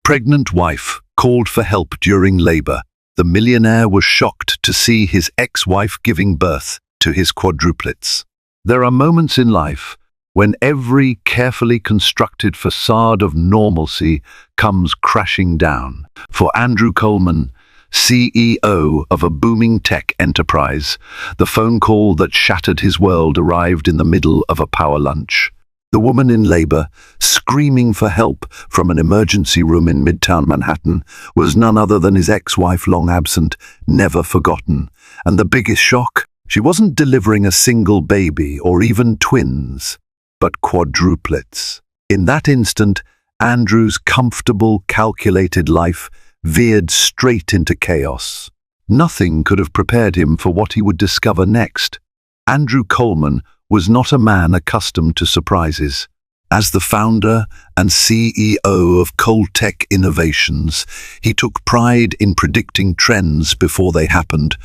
Pregnant wife called for help during labor. The millionaire was shocked to see his ex-wife giving birth to his quadruplets. There are moments in life when every carefully constructed facade of normalcy comes crashing down. For Andrew Coleman, CEO of a booming tech enterprise, the phone call that shattered his world arrived in the middle of a power lunch. The woman in labor, screaming for help from an emergency room in Midtown Manhattan, was none other than his ex-wife, long absent, never forgotten. And the biggest shock? She wasn't delivering a single baby or even twins, but quadruplets. In that instant, Andrew's comfortable, calculated life veered straight into chaos. Nothing could have prepared him for what he would discover next. Andrew Coleman was not a man accustomed to surprises. As the founder and CEO of Coltech Innovations, he took pride in predicting trends before they happened,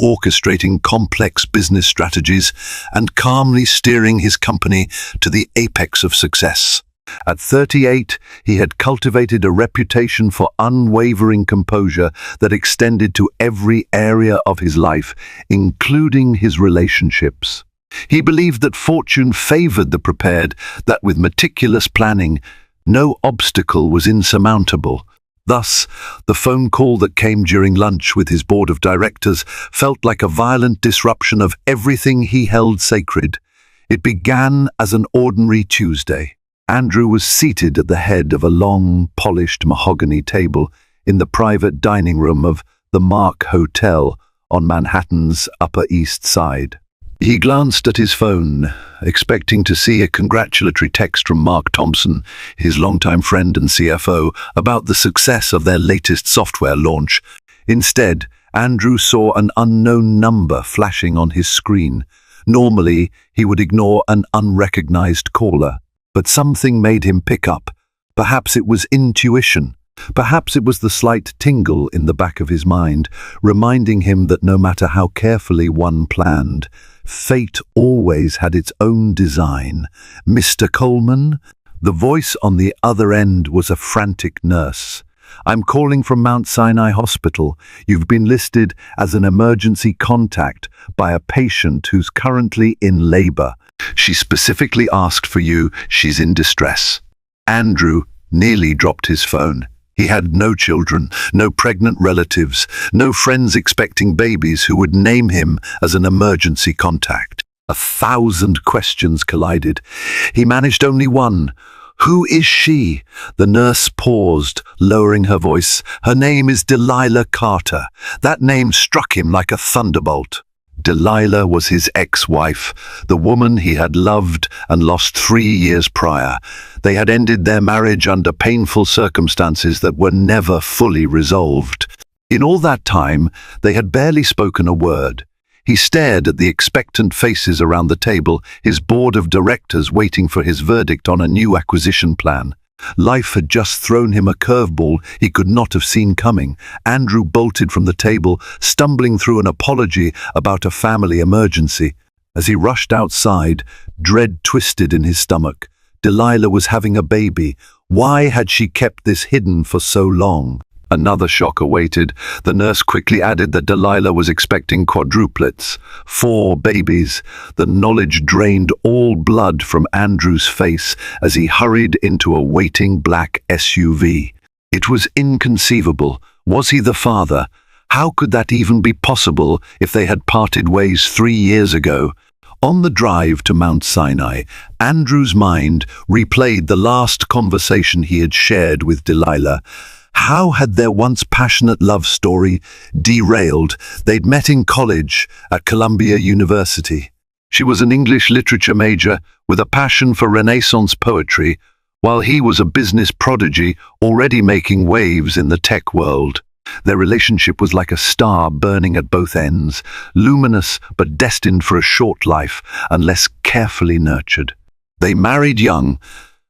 orchestrating complex business strategies, and calmly steering his company to the apex of success. At 38, he had cultivated a reputation for unwavering composure that extended to every area of his life, including his relationships. He believed that fortune favored the prepared, that with meticulous planning, no obstacle was insurmountable. Thus, the phone call that came during lunch with his board of directors felt like a violent disruption of everything he held sacred. It began as an ordinary Tuesday. Andrew was seated at the head of a long, polished mahogany table in the private dining room of the Mark Hotel on Manhattan's Upper East Side. He glanced at his phone, expecting to see a congratulatory text from Mark Thompson, his longtime friend and CFO, about the success of their latest software launch. Instead, Andrew saw an unknown number flashing on his screen. Normally, he would ignore an unrecognized caller, but something made him pick up. Perhaps it was intuition. Perhaps it was the slight tingle in the back of his mind, reminding him that no matter how carefully one planned, fate always had its own design. "Mr. Coleman?" The voice on the other end was a frantic nurse. "I'm calling from Mount Sinai Hospital. You've been listed as an emergency contact by a patient who's currently in labor. She specifically asked for you. She's in distress." Andrew nearly dropped his phone. He had no children, no pregnant relatives, no friends expecting babies who would name him as an emergency contact. 1,000 questions collided. He managed only one. "Who is she?" The nurse paused, lowering her voice. "Her name is Delilah Carter." That name struck him like a thunderbolt. Delilah was his ex-wife, the woman he had loved and lost 3 years prior. They had ended their marriage under painful circumstances that were never fully resolved. In all that time, they had barely spoken a word. He stared at the expectant faces around the table, his board of directors waiting for his verdict on a new acquisition plan. Life had just thrown him a curveball he could not have seen coming. Andrew bolted from the table, stumbling through an apology about a family emergency. As he rushed outside, dread twisted in his stomach. Delilah was having a baby. Why had she kept this hidden for so long? Another shock awaited. The nurse quickly added that Delilah was expecting quadruplets, 4 babies. The knowledge drained all blood from Andrew's face as he hurried into a waiting black SUV. It was inconceivable. Was he the father? How could that even be possible if they had parted ways 3 years ago? On the drive to Mount Sinai, Andrew's mind replayed the last conversation he had shared with Delilah. How had their once passionate love story derailed? They'd met in college at Columbia University. She was an English literature major with a passion for Renaissance poetry, while he was a business prodigy already making waves in the tech world. Their relationship was like a star burning at both ends, luminous but destined for a short life unless carefully nurtured. They married young,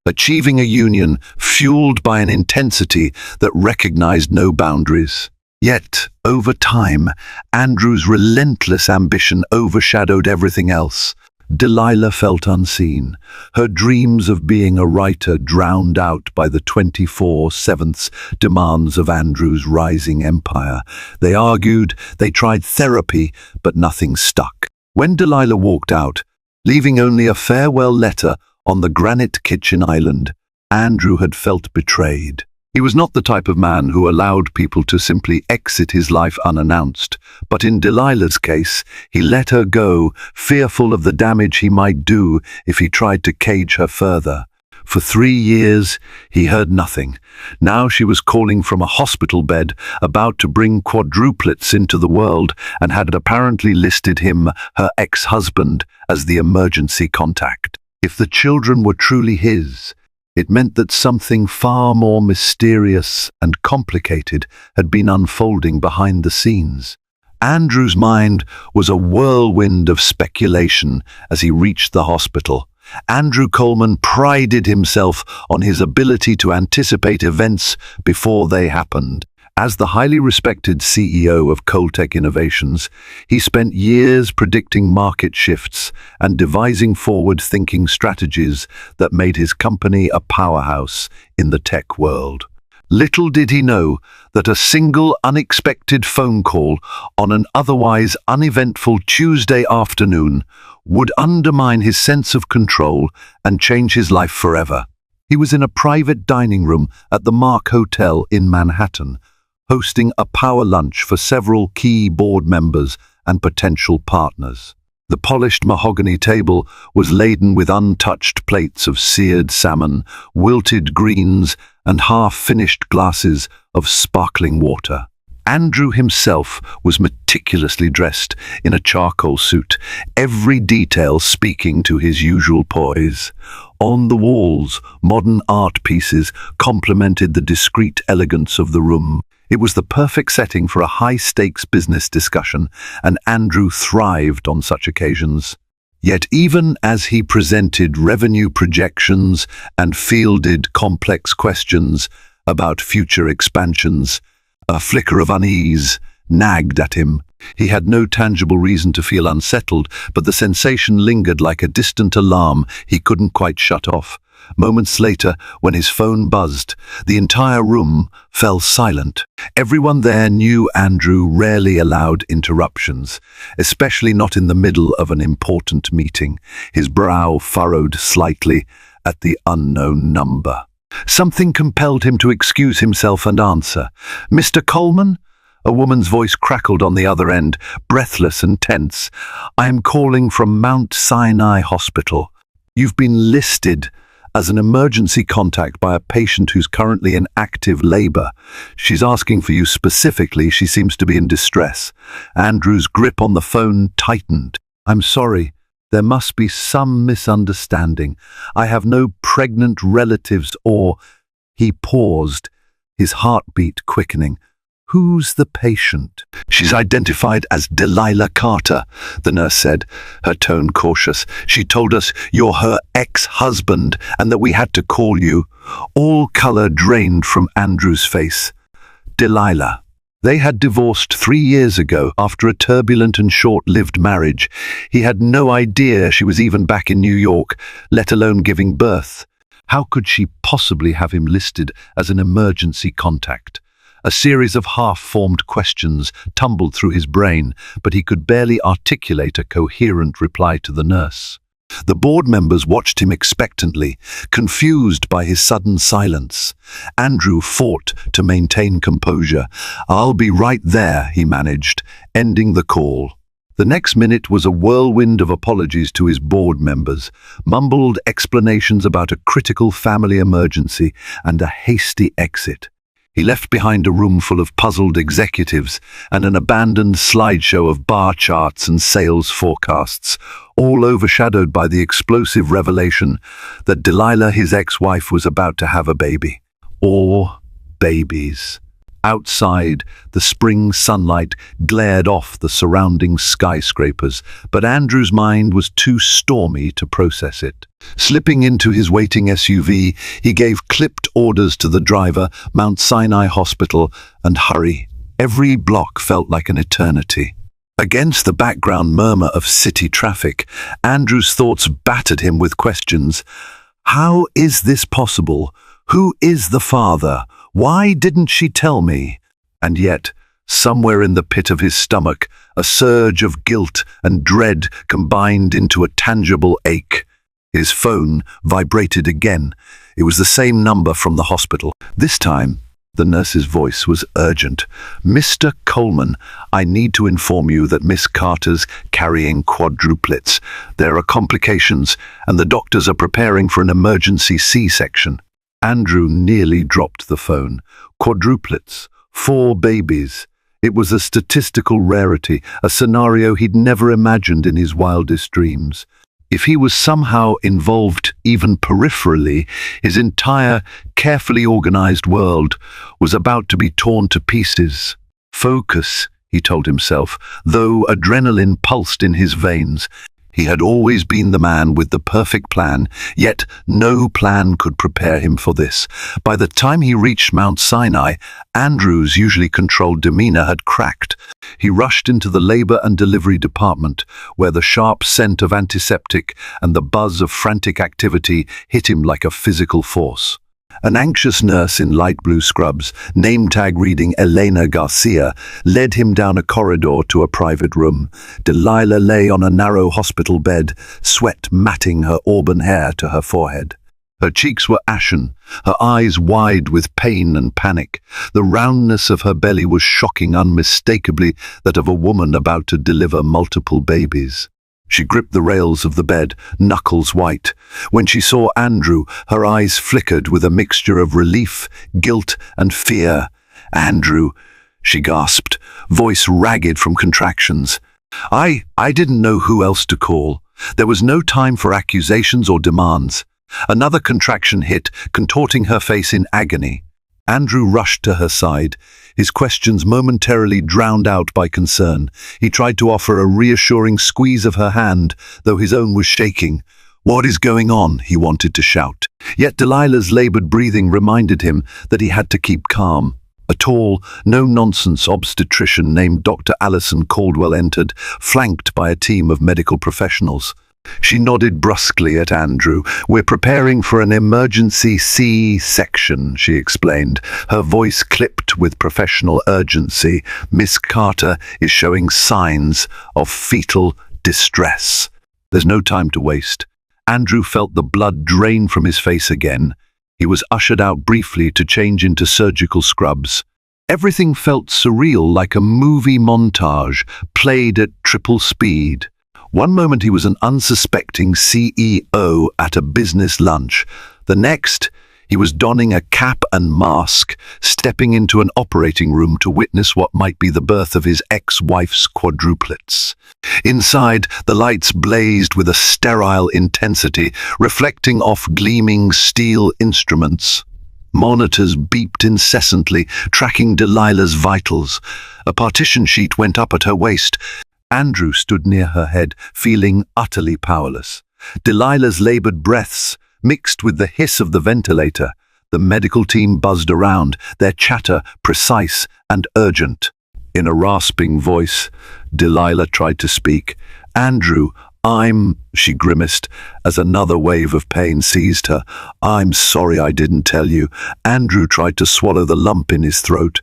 achieving a union fueled by an intensity that recognized no boundaries. Yet, over time, Andrew's relentless ambition overshadowed everything else. Delilah felt unseen, her dreams of being a writer drowned out by the 24/7 demands of Andrew's rising empire. They argued, they tried therapy, but nothing stuck. When Delilah walked out, leaving only a farewell letter on the granite kitchen island, Andrew had felt betrayed. He was not the type of man who allowed people to simply exit his life unannounced, but in Delilah's case, he let her go, fearful of the damage he might do if he tried to cage her further. For 3 years, he heard nothing. Now she was calling from a hospital bed, about to bring quadruplets into the world, and had apparently listed him, her ex-husband, as the emergency contact. If the children were truly his, it meant that something far more mysterious and complicated had been unfolding behind the scenes. Andrew's mind was a whirlwind of speculation as he reached the hospital. Andrew Coleman prided himself on his ability to anticipate events before they happened. As the highly respected CEO of Coltech Innovations, he spent years predicting market shifts and devising forward-thinking strategies that made his company a powerhouse in the tech world. Little did he know that a single unexpected phone call on an otherwise uneventful Tuesday afternoon would undermine his sense of control and change his life forever. He was in a private dining room at the Mark Hotel in Manhattan, hosting a power lunch for several key board members and potential partners. The polished mahogany table was laden with untouched plates of seared salmon, wilted greens, and half-finished glasses of sparkling water. Andrew himself was meticulously dressed in a charcoal suit, every detail speaking to his usual poise. On the walls, modern art pieces complemented the discreet elegance of the room. It was the perfect setting for a high-stakes business discussion, and Andrew thrived on such occasions. Yet even as he presented revenue projections and fielded complex questions about future expansions, a flicker of unease nagged at him. He had no tangible reason to feel unsettled, but the sensation lingered like a distant alarm he couldn't quite shut off. Moments later, when his phone buzzed, the entire room fell silent. Everyone there knew Andrew rarely allowed interruptions, especially not in the middle of an important meeting. His brow furrowed slightly at the unknown number. Something compelled him to excuse himself and answer. "Mr. Coleman?" A woman's voice crackled on the other end, breathless and tense. "I am calling from Mount Sinai Hospital. You've been listed as an emergency contact by a patient who's currently in active labor. She's asking for you specifically. She seems to be in distress." Andrew's grip on the phone tightened. "I'm sorry. There must be some misunderstanding. I have no pregnant relatives or—" He paused, his heartbeat quickening. "Who's the patient?" "She's identified as Delilah Carter," the nurse said, her tone cautious. "She told us you're her ex-husband and that we had to call you." All color drained from Andrew's face. Delilah. They had divorced 3 years ago after a turbulent and short-lived marriage. He had no idea she was even back in New York, let alone giving birth. How could she possibly have him listed as an emergency contact? A series of half-formed questions tumbled through his brain, but he could barely articulate a coherent reply to the nurse. The board members watched him expectantly, confused by his sudden silence. Andrew fought to maintain composure. "I'll be right there," he managed, ending the call. The next minute was a whirlwind of apologies to his board members, mumbled explanations about a critical family emergency, and a hasty exit. He left behind a room full of puzzled executives and an abandoned slideshow of bar charts and sales forecasts, all overshadowed by the explosive revelation that Delilah, his ex-wife, was about to have a baby. Or babies. Outside, the spring sunlight glared off the surrounding skyscrapers, but Andrew's mind was too stormy to process it. Slipping into his waiting SUV, he gave clipped orders to the driver, Mount Sinai Hospital, and hurry. Every block felt like an eternity. Against the background murmur of city traffic, Andrew's thoughts battered him with questions. How is this possible? Who is the father? Why didn't she tell me? And yet, somewhere in the pit of his stomach, a surge of guilt and dread combined into a tangible ache. His phone vibrated again. It was the same number from the hospital. This time, the nurse's voice was urgent. "Mr. Coleman, I need to inform you that Miss Carter's carrying quadruplets. There are complications, and the doctors are preparing for an emergency C-section." Andrew nearly dropped the phone. Quadruplets, 4 babies. It was a statistical rarity, a scenario he'd never imagined in his wildest dreams. If he was somehow involved, even peripherally, his entire, carefully organized world was about to be torn to pieces. Focus, he told himself, though adrenaline pulsed in his veins. He had always been the man with the perfect plan, yet no plan could prepare him for this. By the time he reached Mount Sinai, Andrew's usually controlled demeanor had cracked. He rushed into the labor and delivery department, where the sharp scent of antiseptic and the buzz of frantic activity hit him like a physical force. An anxious nurse in light blue scrubs, name tag reading Elena Garcia, led him down a corridor to a private room. Delilah lay on a narrow hospital bed, sweat matting her auburn hair to her forehead. Her cheeks were ashen, her eyes wide with pain and panic. The roundness of her belly was shocking, unmistakably that of a woman about to deliver multiple babies. She gripped the rails of the bed, knuckles white. When she saw Andrew, her eyes flickered with a mixture of relief, guilt, and fear. "Andrew," she gasped, voice ragged from contractions. I didn't know who else to call. There was no time for accusations or demands. Another contraction hit, contorting her face in agony. Andrew rushed to her side, his questions momentarily drowned out by concern. He tried to offer a reassuring squeeze of her hand, though his own was shaking. "What is going on?" he wanted to shout. Yet Delilah's labored breathing reminded him that he had to keep calm. A tall, no-nonsense obstetrician named Dr. Allison Caldwell entered, flanked by a team of medical professionals. She nodded brusquely at Andrew. "We're preparing for an emergency C-section," she explained, her voice clipped with professional urgency. "Miss Carter is showing signs of fetal distress." There's no time to waste. Andrew felt the blood drain from his face again. He was ushered out briefly to change into surgical scrubs. Everything felt surreal, like a movie montage, played at triple speed. One moment he was an unsuspecting CEO at a business lunch. The next, he was donning a cap and mask, stepping into an operating room to witness what might be the birth of his ex-wife's quadruplets. Inside, the lights blazed with a sterile intensity, reflecting off gleaming steel instruments. Monitors beeped incessantly, tracking Delilah's vitals. A partition sheet went up at her waist. Andrew stood near her head, feeling utterly powerless. Delilah's labored breaths mixed with the hiss of the ventilator. The medical team buzzed around, their chatter precise and urgent. In a rasping voice, Delilah tried to speak. "Andrew, she grimaced as another wave of pain seized her. "I'm sorry I didn't tell you." Andrew tried to swallow the lump in his throat.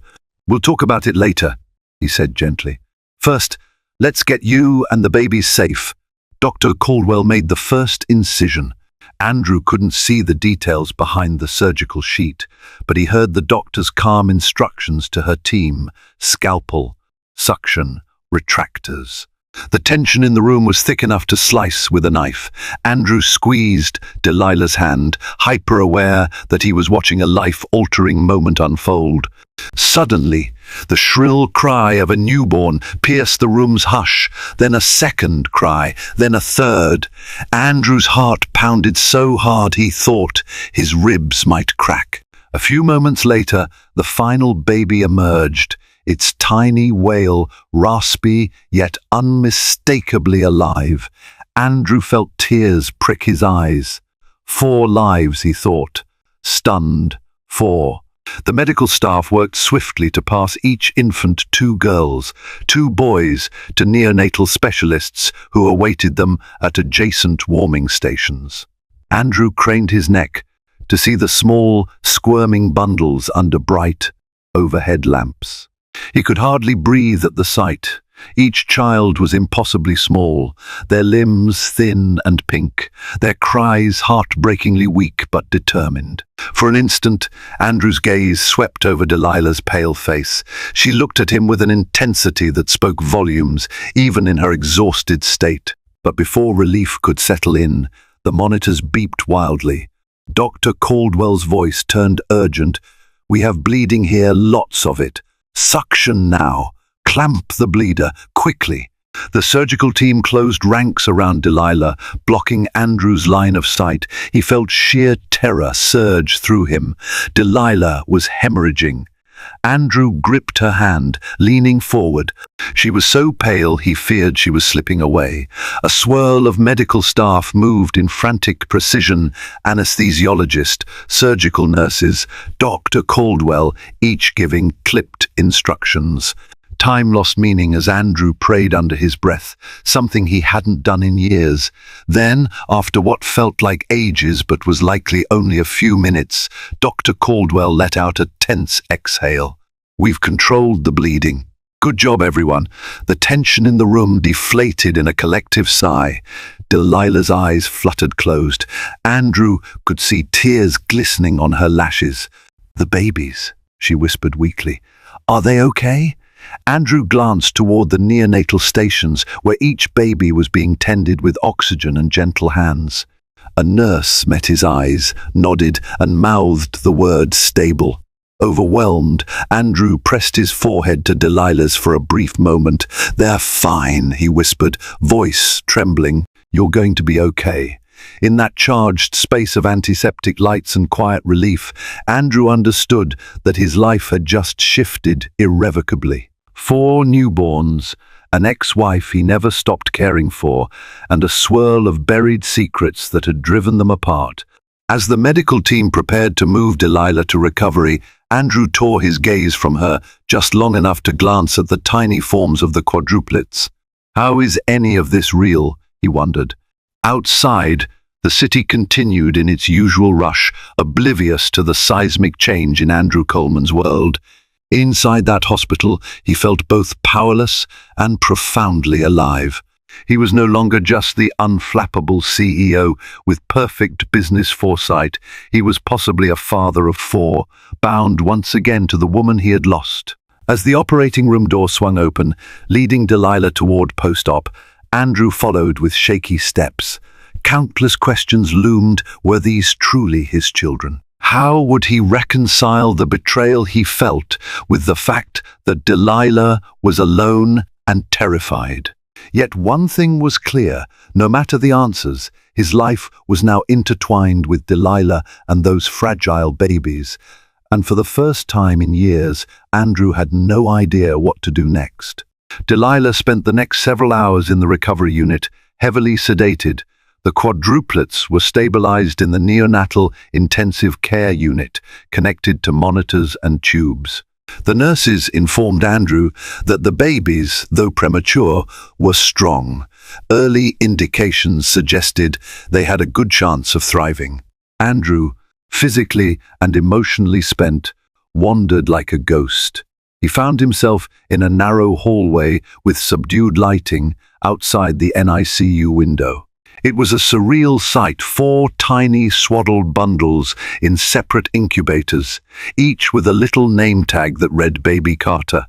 "We'll talk about it later," he said gently. "First, let's get you and the babies safe." Dr. Caldwell made the first incision. Andrew couldn't see the details behind the surgical sheet, but he heard the doctor's calm instructions to her team: scalpel, suction, retractors. The tension in the room was thick enough to slice with a knife. Andrew squeezed Delilah's hand, hyper-aware that he was watching a life-altering moment unfold. Suddenly, the shrill cry of a newborn pierced the room's hush, then a second cry, then a third. Andrew's heart pounded so hard he thought his ribs might crack. A few moments later, the final baby emerged, its tiny wail raspy yet unmistakably alive. Andrew felt tears prick his eyes. 4 lives, he thought. Stunned, 4. The medical staff worked swiftly to pass each infant 2 girls, 2 boys to neonatal specialists who awaited them at adjacent warming stations. Andrew craned his neck to see the small, squirming bundles under bright, overhead lamps. He could hardly breathe at the sight. Each child was impossibly small, their limbs thin and pink, their cries heartbreakingly weak but determined. For an instant, Andrew's gaze swept over Delilah's pale face. She looked at him with an intensity that spoke volumes, even in her exhausted state. But before relief could settle in, the monitors beeped wildly. Dr. Caldwell's voice turned urgent. "We have bleeding here, lots of it. Suction now. Clamp the bleeder, quickly." The surgical team closed ranks around Delilah, blocking Andrew's line of sight. He felt sheer terror surge through him. Delilah was hemorrhaging. Andrew gripped her hand, leaning forward. She was so pale he feared she was slipping away. A swirl of medical staff moved in frantic precision. Anesthesiologist, surgical nurses, Dr. Caldwell, each giving clipped instructions. Time lost meaning as Andrew prayed under his breath, something he hadn't done in years. Then, after what felt like ages but was likely only a few minutes, Dr. Caldwell let out a tense exhale. "We've controlled the bleeding. Good job, everyone." The tension in the room deflated in a collective sigh. Delilah's eyes fluttered closed. Andrew could see tears glistening on her lashes. "The babies," she whispered weakly. "Are they okay?" Andrew glanced toward the neonatal stations where each baby was being tended with oxygen and gentle hands. A nurse met his eyes, nodded, and mouthed the word stable. Overwhelmed, Andrew pressed his forehead to Delilah's for a brief moment. "They're fine," he whispered, voice trembling. "You're going to be okay." In that charged space of antiseptic lights and quiet relief, Andrew understood that his life had just shifted irrevocably. 4 newborns, an ex-wife he never stopped caring for, and a swirl of buried secrets that had driven them apart. As the medical team prepared to move Delilah to recovery, Andrew tore his gaze from her just long enough to glance at the tiny forms of the quadruplets. How is any of this real? He wondered. Outside, the city continued in its usual rush, oblivious to the seismic change in Andrew Coleman's world. Inside that hospital, he felt both powerless and profoundly alive. He was no longer just the unflappable CEO with perfect business foresight. He was possibly a father of 4, bound once again to the woman he had lost. As the operating room door swung open, leading Delilah toward post-op, Andrew followed with shaky steps. Countless questions loomed. Were these truly his children? How would he reconcile the betrayal he felt with the fact that Delilah was alone and terrified? Yet one thing was clear: no matter the answers, his life was now intertwined with Delilah and those fragile babies. And for the first time in years, Andrew had no idea what to do next. Delilah spent the next several hours in the recovery unit, heavily sedated. The quadruplets were stabilized in the neonatal intensive care unit, connected to monitors and tubes. The nurses informed Andrew that the babies, though premature, were strong. Early indications suggested they had a good chance of thriving. Andrew, physically and emotionally spent, wandered like a ghost. He found himself in a narrow hallway with subdued lighting outside the NICU window. It was a surreal sight: 4 tiny swaddled bundles in separate incubators, each with a little name tag that read Baby Carter.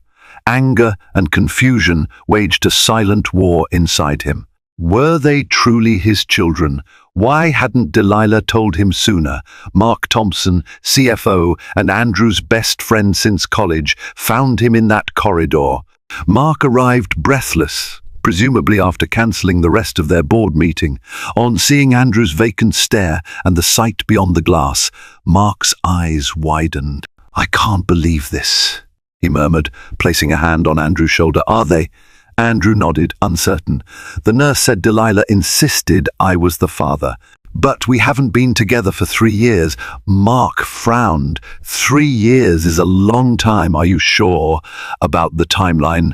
Anger and confusion waged a silent war inside him. Were they truly his children? Why hadn't Delilah told him sooner? Mark Thompson, CFO and Andrew's best friend since college, found him in that corridor. Mark arrived breathless, presumably after cancelling the rest of their board meeting. On seeing Andrew's vacant stare and the sight beyond the glass, Mark's eyes widened. "I can't believe this," he murmured, placing a hand on Andrew's shoulder. "Are they?" Andrew nodded, uncertain. "The nurse said Delilah insisted I was the father." But we haven't been together for 3 years. Mark frowned. 3 years is a long time. Are you sure about the timeline?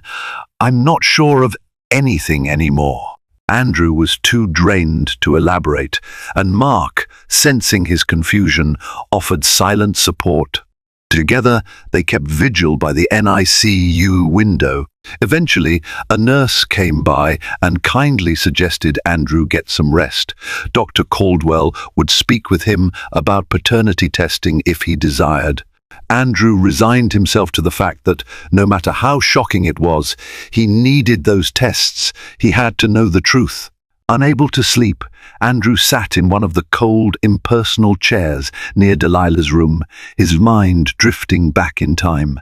I'm not sure of anything anymore. Andrew was too drained to elaborate, and Mark, sensing his confusion, offered silent support. Together, they kept vigil by the NICU window. Eventually, a nurse came by and kindly suggested Andrew get some rest. Dr. Caldwell would speak with him about paternity testing if he desired. Andrew resigned himself to the fact that, no matter how shocking it was, he needed those tests. He had to know the truth. Unable to sleep, Andrew sat in one of the cold, impersonal chairs near Delilah's room, his mind drifting back in time.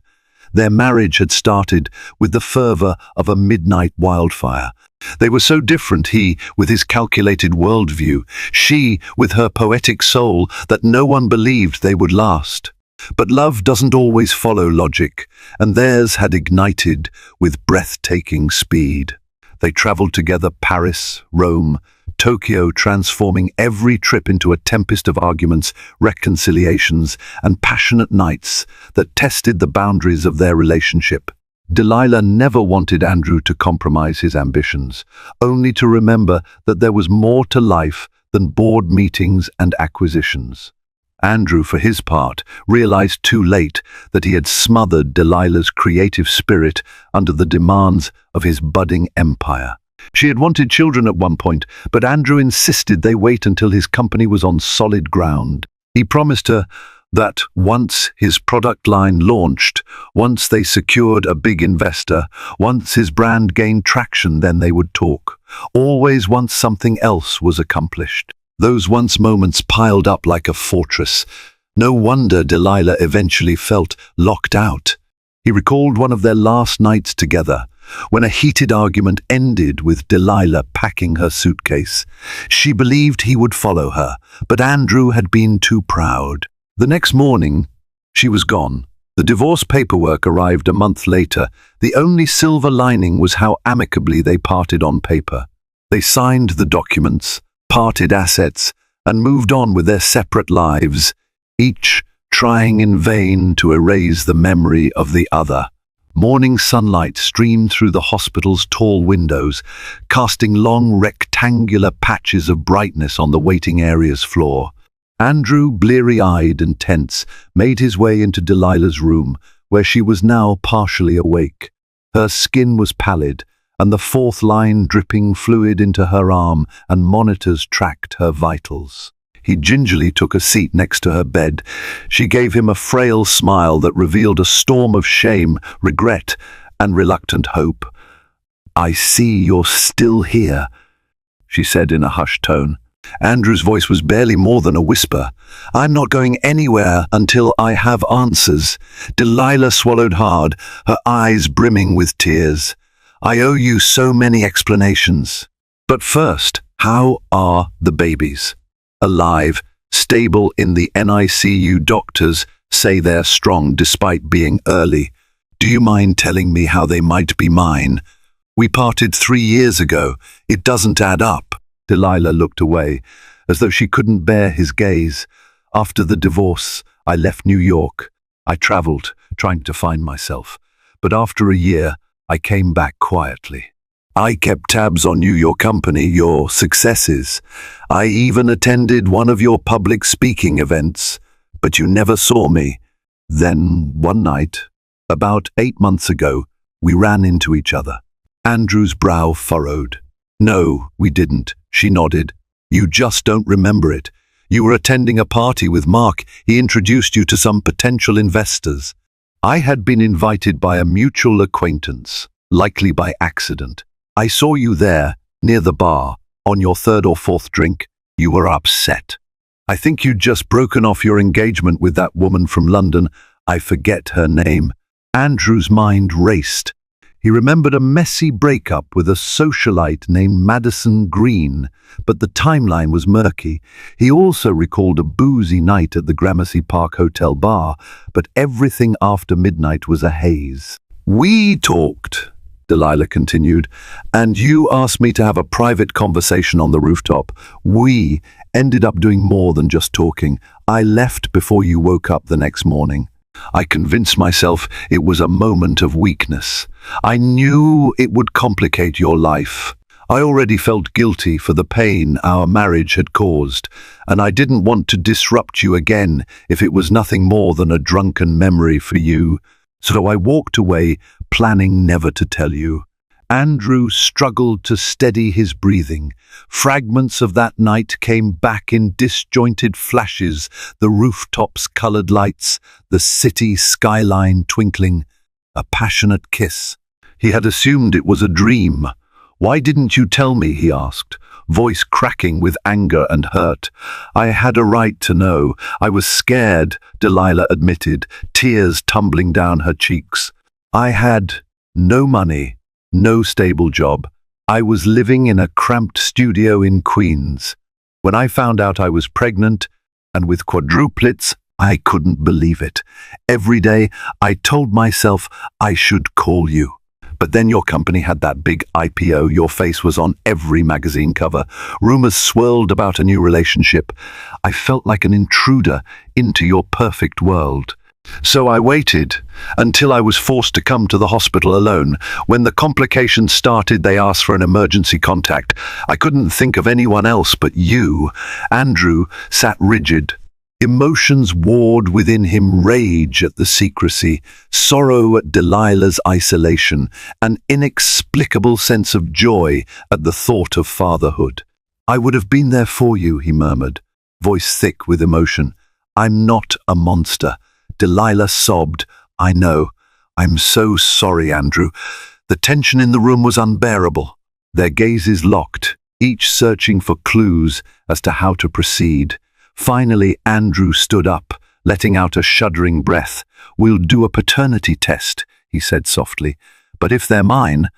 Their marriage had started with the fervor of a midnight wildfire. They were so different, he with his calculated worldview, she with her poetic soul, that no one believed they would last. But love doesn't always follow logic, and theirs had ignited with breathtaking speed. They traveled together Paris, Rome, Tokyo, transforming every trip into a tempest of arguments, reconciliations, and passionate nights that tested the boundaries of their relationship. Delilah never wanted Andrew to compromise his ambitions, only to remember that there was more to life than board meetings and acquisitions. Andrew, for his part, realized too late that he had smothered Delilah's creative spirit under the demands of his budding empire. She had wanted children at one point, but Andrew insisted they wait until his company was on solid ground. He promised her that once his product line launched, once they secured a big investor, once his brand gained traction, then they would talk. Always once something else was accomplished. Those once moments piled up like a fortress. No wonder Delilah eventually felt locked out. He recalled one of their last nights together, when a heated argument ended with Delilah packing her suitcase. She believed he would follow her, but Andrew had been too proud. The next morning, she was gone. The divorce paperwork arrived a month later. The only silver lining was how amicably they parted on paper. They signed the documents, parted assets, and moved on with their separate lives, each trying in vain to erase the memory of the other. Morning sunlight streamed through the hospital's tall windows, casting long rectangular patches of brightness on the waiting area's floor. Andrew, bleary-eyed and tense, made his way into Delilah's room, where she was now partially awake. Her skin was pallid, and the fourth line dripping fluid into her arm, and monitors tracked her vitals. He gingerly took a seat next to her bed. She gave him a frail smile that revealed a storm of shame, regret, and reluctant hope. "I see you're still here," she said in a hushed tone. Andrew's voice was barely more than a whisper. "I'm not going anywhere until I have answers." Delilah swallowed hard, her eyes brimming with tears. "I owe you so many explanations. But first, how are the babies?" "Alive, stable in the NICU. Doctors say they're strong despite being early. Do you mind telling me how they might be mine? We parted 3 years ago. It doesn't add up." Delilah looked away, as though she couldn't bear his gaze. "After the divorce, I left New York. I traveled, trying to find myself. But after a year, I came back quietly. I kept tabs on you, your company, your successes. I even attended one of your public speaking events, but you never saw me. Then, one night, about 8 months ago, we ran into each other." Andrew's brow furrowed. "No, we didn't," she nodded. "You just don't remember it. You were attending a party with Mark. He introduced you to some potential investors. I had been invited by a mutual acquaintance, likely by accident. I saw you there, near the bar, on your 3rd or 4th drink. You were upset. I think you'd just broken off your engagement with that woman from London. I forget her name." Andrew's mind raced. He remembered a messy breakup with a socialite named Madison Green, but the timeline was murky. He also recalled a boozy night at the Gramercy Park Hotel bar, but everything after midnight was a haze. "We talked," Delilah continued, and you asked me to have a private conversation on the rooftop. We ended up doing more than just talking. I left before you woke up the next morning. I convinced myself it was a moment of weakness. I knew it would complicate your life. I already felt guilty for the pain our marriage had caused, and I didn't want to disrupt you again if it was nothing more than a drunken memory for you. So I walked away, planning never to tell you. Andrew struggled to steady his breathing. Fragments of that night came back in disjointed flashes, the rooftops' colored lights, the city skyline twinkling. A passionate kiss. He had assumed it was a dream. Why didn't you tell me, he asked, voice cracking with anger and hurt. I had a right to know. I was scared, Delilah admitted, tears tumbling down her cheeks. I had no money, no stable job. I was living in a cramped studio in Queens. When I found out I was pregnant, and with quadruplets, I couldn't believe it. Every day, I told myself I should call you. But then your company had that big IPO, your face was on every magazine cover. Rumors swirled about a new relationship. I felt like an intruder into your perfect world. So I waited until I was forced to come to the hospital alone. When the complications started, they asked for an emergency contact. I couldn't think of anyone else but you. Andrew sat rigid. Emotions warred within him, rage at the secrecy, sorrow at Delilah's isolation, an inexplicable sense of joy at the thought of fatherhood. I would have been there for you, he murmured, voice thick with emotion. I'm not a monster. Delilah sobbed. I know. I'm so sorry, Andrew. The tension in the room was unbearable. Their gazes locked, each searching for clues as to how to proceed. Finally, Andrew stood up, letting out a shuddering breath. We'll do a paternity test, he said softly. But if they're mine,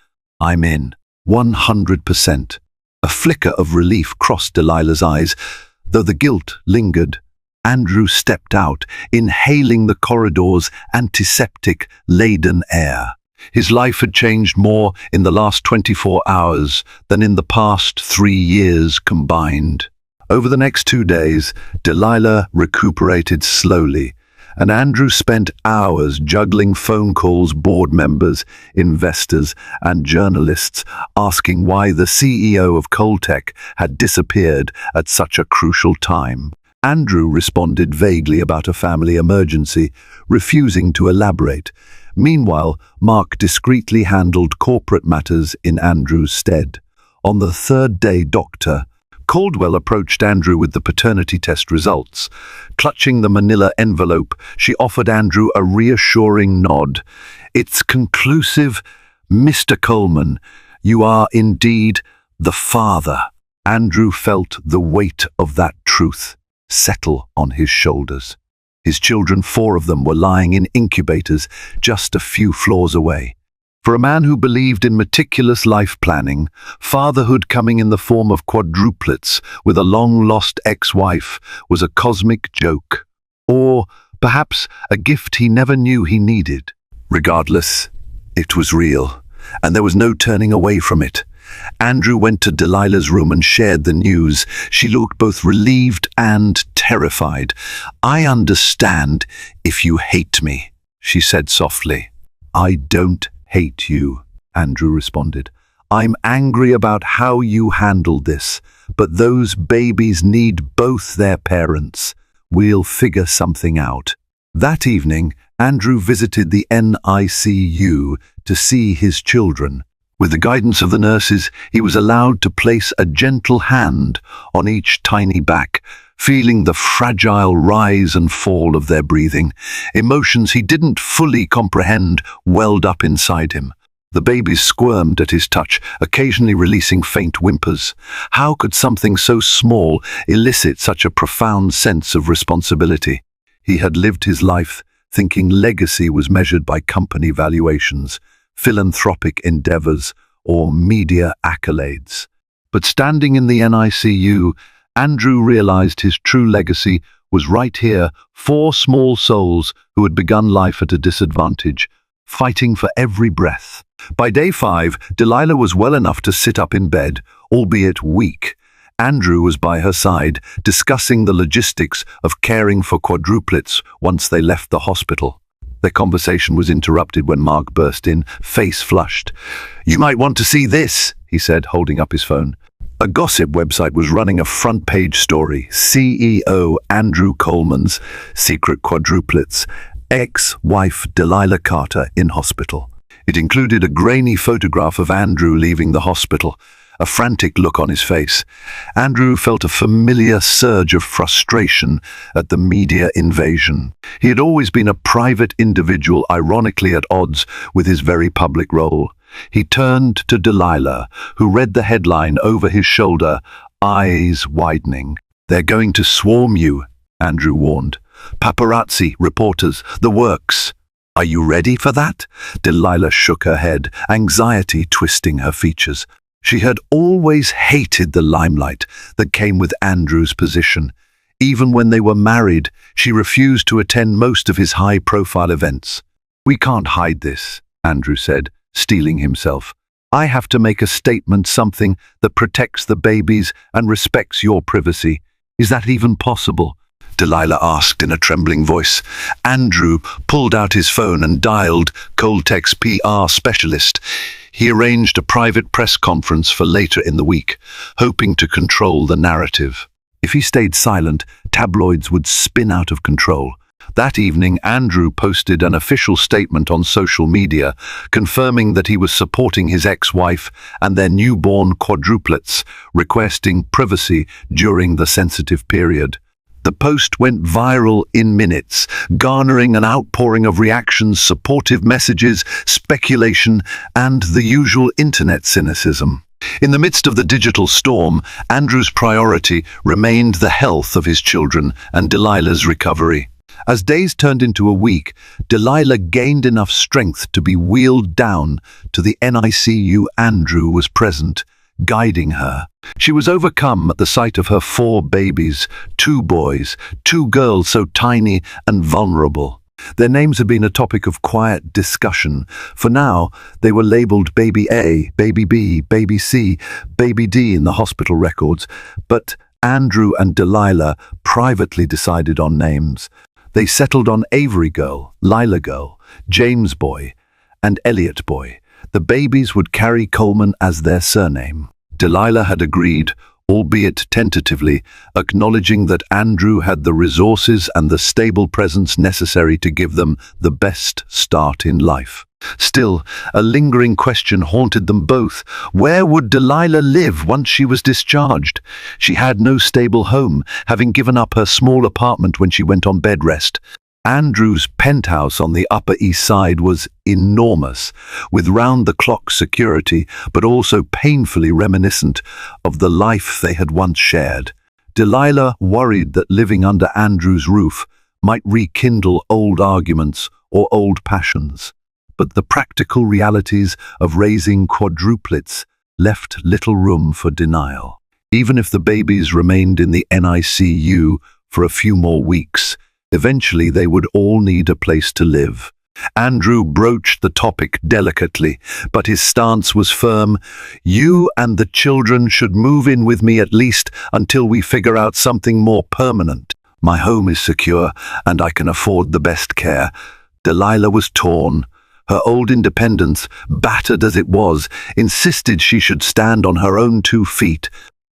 I'm in. 100%. A flicker of relief crossed Delilah's eyes, though the guilt lingered. Andrew stepped out, inhaling the corridor's antiseptic-laden air. His life had changed more in the last 24 hours than in the past 3 years combined. Over the next 2 days, Delilah recuperated slowly, and Andrew spent hours juggling phone calls, board members, investors, and journalists asking why the CEO of Coltech had disappeared at such a crucial time. Andrew responded vaguely about a family emergency, refusing to elaborate. Meanwhile, Mark discreetly handled corporate matters in Andrew's stead. On the third day, Dr. Caldwell approached Andrew with the paternity test results. Clutching the manila envelope, she offered Andrew a reassuring nod. It's conclusive, Mr. Coleman. You are indeed the father. Andrew felt the weight of that truth settle on his shoulders. His children, 4 of them, were lying in incubators just a few floors away. For a man who believed in meticulous life planning, fatherhood coming in the form of quadruplets with a long-lost ex-wife was a cosmic joke, or perhaps a gift he never knew he needed. Regardless, it was real, and there was no turning away from it. Andrew went to Delilah's room and shared the news. She looked both relieved and terrified. I understand if you hate me, she said softly. I don't hate you, Andrew responded. I'm angry about how you handled this, but those babies need both their parents. We'll figure something out. That evening, Andrew visited the NICU to see his children. With the guidance of the nurses, he was allowed to place a gentle hand on each tiny back, feeling the fragile rise and fall of their breathing. Emotions he didn't fully comprehend welled up inside him. The babies squirmed at his touch, occasionally releasing faint whimpers. How could something so small elicit such a profound sense of responsibility? He had lived his life thinking legacy was measured by company valuations, philanthropic endeavors, or media accolades. But standing in the NICU, Andrew realized his true legacy was right here, 4 small souls who had begun life at a disadvantage, fighting for every breath. By day 5, Delilah was well enough to sit up in bed, albeit weak. Andrew was by her side, discussing the logistics of caring for quadruplets once they left the hospital. Their conversation was interrupted when Mark burst in, face flushed. "You might want to see this," he said, holding up his phone. A gossip website was running a front-page story. CEO Andrew Coleman's secret quadruplets, ex-wife Delilah Carter in hospital. It included a grainy photograph of Andrew leaving the hospital, a frantic look on his face. Andrew felt a familiar surge of frustration at the media invasion. He had always been a private individual, ironically at odds with his very public role. He turned to Delilah, who read the headline over his shoulder, eyes widening. "They're going to swarm you," Andrew warned. "Paparazzi, reporters, the works. Are you ready for that?" Delilah shook her head, anxiety twisting her features. She had always hated the limelight that came with Andrew's position. Even when they were married, she refused to attend most of his high-profile events. "We can't hide this," Andrew said, steeling himself. "I have to make a statement, something that protects the babies and respects your privacy. Is that even possible?" Delilah asked in a trembling voice. Andrew pulled out his phone and dialed Coltech's PR specialist. He arranged a private press conference for later in the week, hoping to control the narrative. If he stayed silent, tabloids would spin out of control. That evening, Andrew posted an official statement on social media, confirming that he was supporting his ex-wife and their newborn quadruplets, requesting privacy during the sensitive period. The post went viral in minutes, garnering an outpouring of reactions, supportive messages, speculation, and the usual internet cynicism. In the midst of the digital storm, Andrew's priority remained the health of his children and Delilah's recovery. As days turned into a week, Delilah gained enough strength to be wheeled down to the NICU. Andrew was present, guiding her. She was overcome at the sight of her 4 babies, 2 boys, 2 girls so tiny and vulnerable. Their names had been a topic of quiet discussion. For now, they were labeled Baby A, Baby B, Baby C, Baby D in the hospital records. But Andrew and Delilah privately decided on names. They settled on Avery Girl, Lila Girl, James Boy, and Elliot Boy. The babies would carry Coleman as their surname. Delilah had agreed, albeit tentatively, acknowledging that Andrew had the resources and the stable presence necessary to give them the best start in life. Still, a lingering question haunted them both. Where would Delilah live once she was discharged? She had no stable home, having given up her small apartment when she went on bed rest. Andrew's penthouse on the Upper East Side was enormous, with round-the-clock security, but also painfully reminiscent of the life they had once shared. Delilah worried that living under Andrew's roof might rekindle old arguments or old passions. But the practical realities of raising quadruplets left little room for denial. Even if the babies remained in the NICU for a few more weeks, eventually they would all need a place to live. Andrew broached the topic delicately, but his stance was firm. "You and the children should move in with me at least until we figure out something more permanent. My home is secure, and I can afford the best care." Delilah was torn. Her old independence, battered as it was, insisted she should stand on her own 2 feet.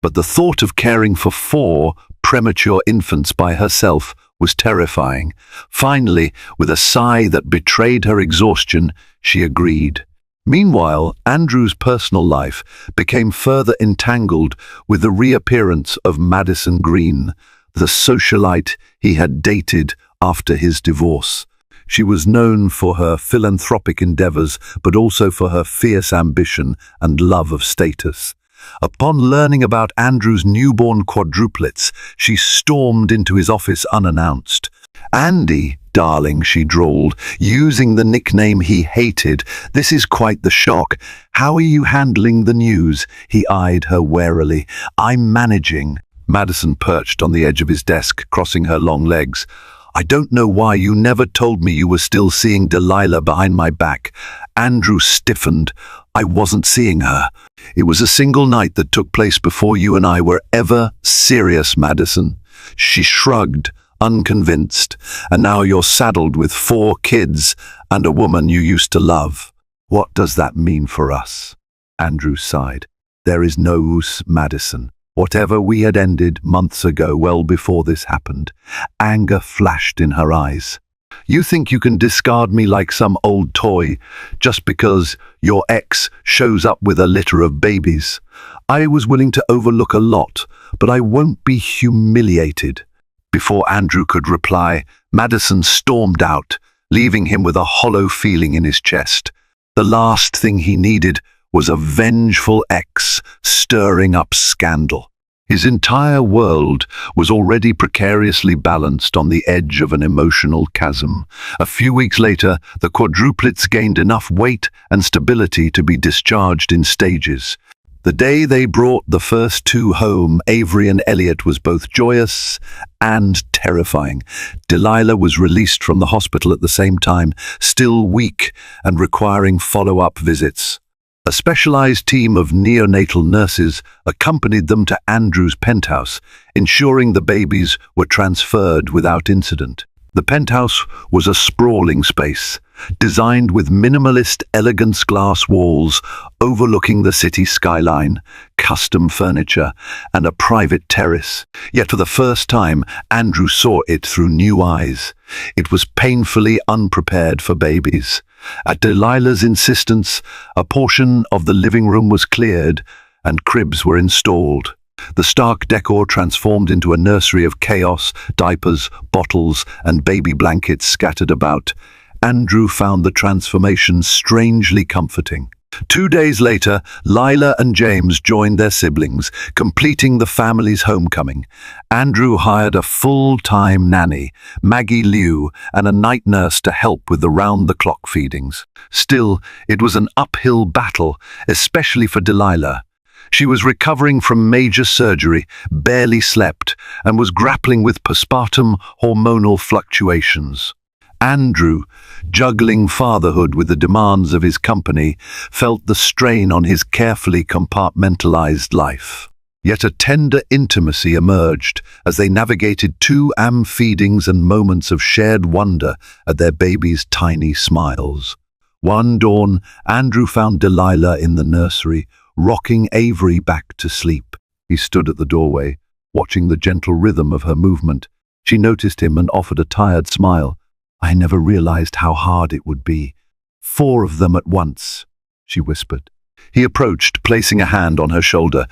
But the thought of caring for 4 premature infants by herself was terrifying. Finally, with a sigh that betrayed her exhaustion, she agreed. Meanwhile, Andrew's personal life became further entangled with the reappearance of Madison Green, the socialite he had dated after his divorce. She was known for her philanthropic endeavors, but also for her fierce ambition and love of status. Upon learning about Andrew's newborn quadruplets, she stormed into his office unannounced. "Andy, darling," she drawled, using the nickname he hated. "This is quite the shock. How are you handling the news?" He eyed her warily. "I'm managing." Madison perched on the edge of his desk, crossing her long legs. I don't know why you never told me you were still seeing Delilah behind my back. Andrew stiffened. I wasn't seeing her. It was a single night that took place before you and I were ever serious, Madison. She shrugged, unconvinced. And now you're saddled with 4 kids and a woman you used to love. What does that mean for us? Andrew sighed. There is no use, Madison. Whatever we had ended months ago, well before this happened. Anger flashed in her eyes. You think you can discard me like some old toy just because your ex shows up with a litter of babies? I was willing to overlook a lot, but I won't be humiliated. Before Andrew could reply, Madison stormed out, leaving him with a hollow feeling in his chest. The last thing he needed was a vengeful ex stirring up scandal. His entire world was already precariously balanced on the edge of an emotional chasm. A few weeks later, the quadruplets gained enough weight and stability to be discharged in stages. The day they brought the first 2 home, Avery and Elliot, was both joyous and terrifying. Delilah was released from the hospital at the same time, still weak and requiring follow-up visits. A specialized team of neonatal nurses accompanied them to Andrew's penthouse, ensuring the babies were transferred without incident. The penthouse was a sprawling space, designed with minimalist elegance glass walls overlooking the city skyline, custom furniture, and a private terrace. Yet for the first time, Andrew saw it through new eyes. It was painfully unprepared for babies. At Delilah's insistence, a portion of the living room was cleared and cribs were installed. The stark decor transformed into a nursery of chaos, diapers, bottles, and baby blankets scattered about. Andrew found the transformation strangely comforting. 2 days later, Lila and James joined their siblings, completing the family's homecoming. Andrew hired a full-time nanny, Maggie Liu, and a night nurse to help with the round-the-clock feedings. Still, it was an uphill battle, especially for Delilah. She was recovering from major surgery, barely slept, and was grappling with postpartum hormonal fluctuations. Andrew, juggling fatherhood with the demands of his company, felt the strain on his carefully compartmentalized life. Yet a tender intimacy emerged as they navigated 2 feedings and moments of shared wonder at their baby's tiny smiles. One dawn, Andrew found Delilah in the nursery, rocking Avery back to sleep. He stood at the doorway, watching the gentle rhythm of her movement. She noticed him and offered a tired smile. I never realized how hard it would be. 4 of them at once, she whispered. He approached, placing a hand on her shoulder.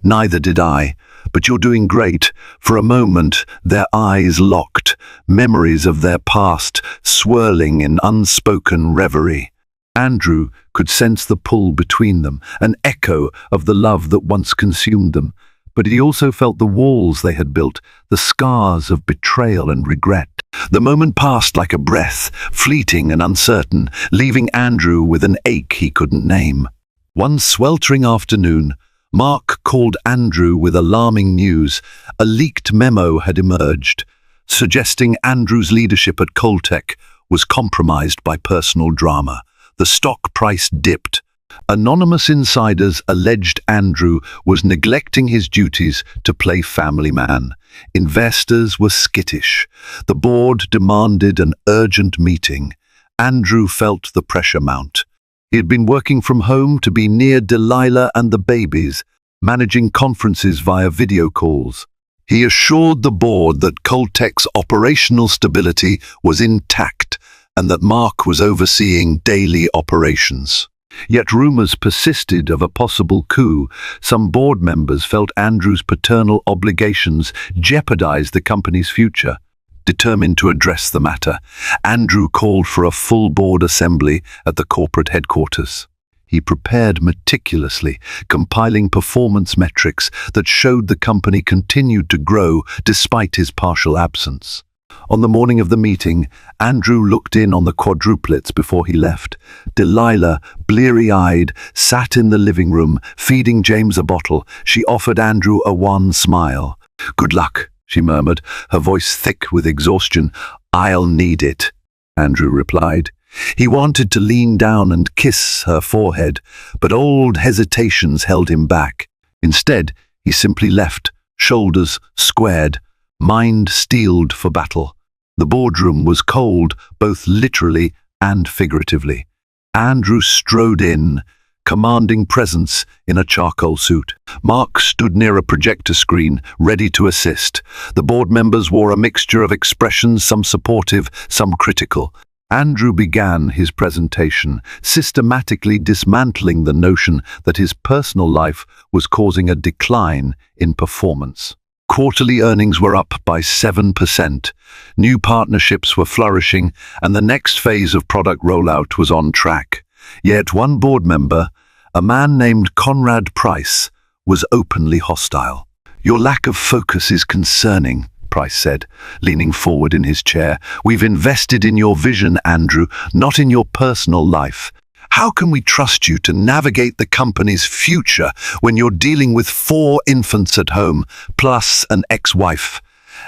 Neither did I, but you're doing great. For a moment, their eyes locked, memories of their past swirling in unspoken reverie. Andrew could sense the pull between them, an echo of the love that once consumed them. But he also felt the walls they had built, the scars of betrayal and regret. The moment passed like a breath, fleeting and uncertain, leaving Andrew with an ache he couldn't name. One sweltering afternoon, Mark called Andrew with alarming news. A leaked memo had emerged, suggesting Andrew's leadership at Coltech was compromised by personal drama. The stock price dipped. Anonymous insiders alleged Andrew was neglecting his duties to play family man. Investors were skittish. The board demanded an urgent meeting. Andrew felt the pressure mount. He had been working from home to be near Delilah and the babies, managing conferences via video calls. He assured the board that Coltech's operational stability was intact and that Mark was overseeing daily operations. Yet rumors persisted of a possible coup. Some board members felt Andrew's paternal obligations jeopardized the company's future. Determined to address the matter, Andrew called for a full board assembly at the corporate headquarters. He prepared meticulously, compiling performance metrics that showed the company continued to grow despite his partial absence. On the morning of the meeting, Andrew looked in on the quadruplets before he left. Delilah, bleary-eyed, sat in the living room, feeding James a bottle. She offered Andrew a wan smile. "Good luck," she murmured, her voice thick with exhaustion. "I'll need it," Andrew replied. He wanted to lean down and kiss her forehead, but old hesitations held him back. Instead, he simply left, shoulders squared, mind steeled for battle. The boardroom was cold, both literally and figuratively. Andrew strode in, commanding presence in a charcoal suit. Mark stood near a projector screen, ready to assist. The board members wore a mixture of expressions, some supportive, some critical. Andrew began his presentation, systematically dismantling the notion that his personal life was causing a decline in performance. Quarterly earnings were up by 7%. New partnerships were flourishing, and the next phase of product rollout was on track. Yet one board member, a man named Conrad Price, was openly hostile. "Your lack of focus is concerning," Price said, leaning forward in his chair. "We've invested in your vision, Andrew, not in your personal life. How can we trust you to navigate the company's future when you're dealing with 4 infants at home, plus an ex-wife?"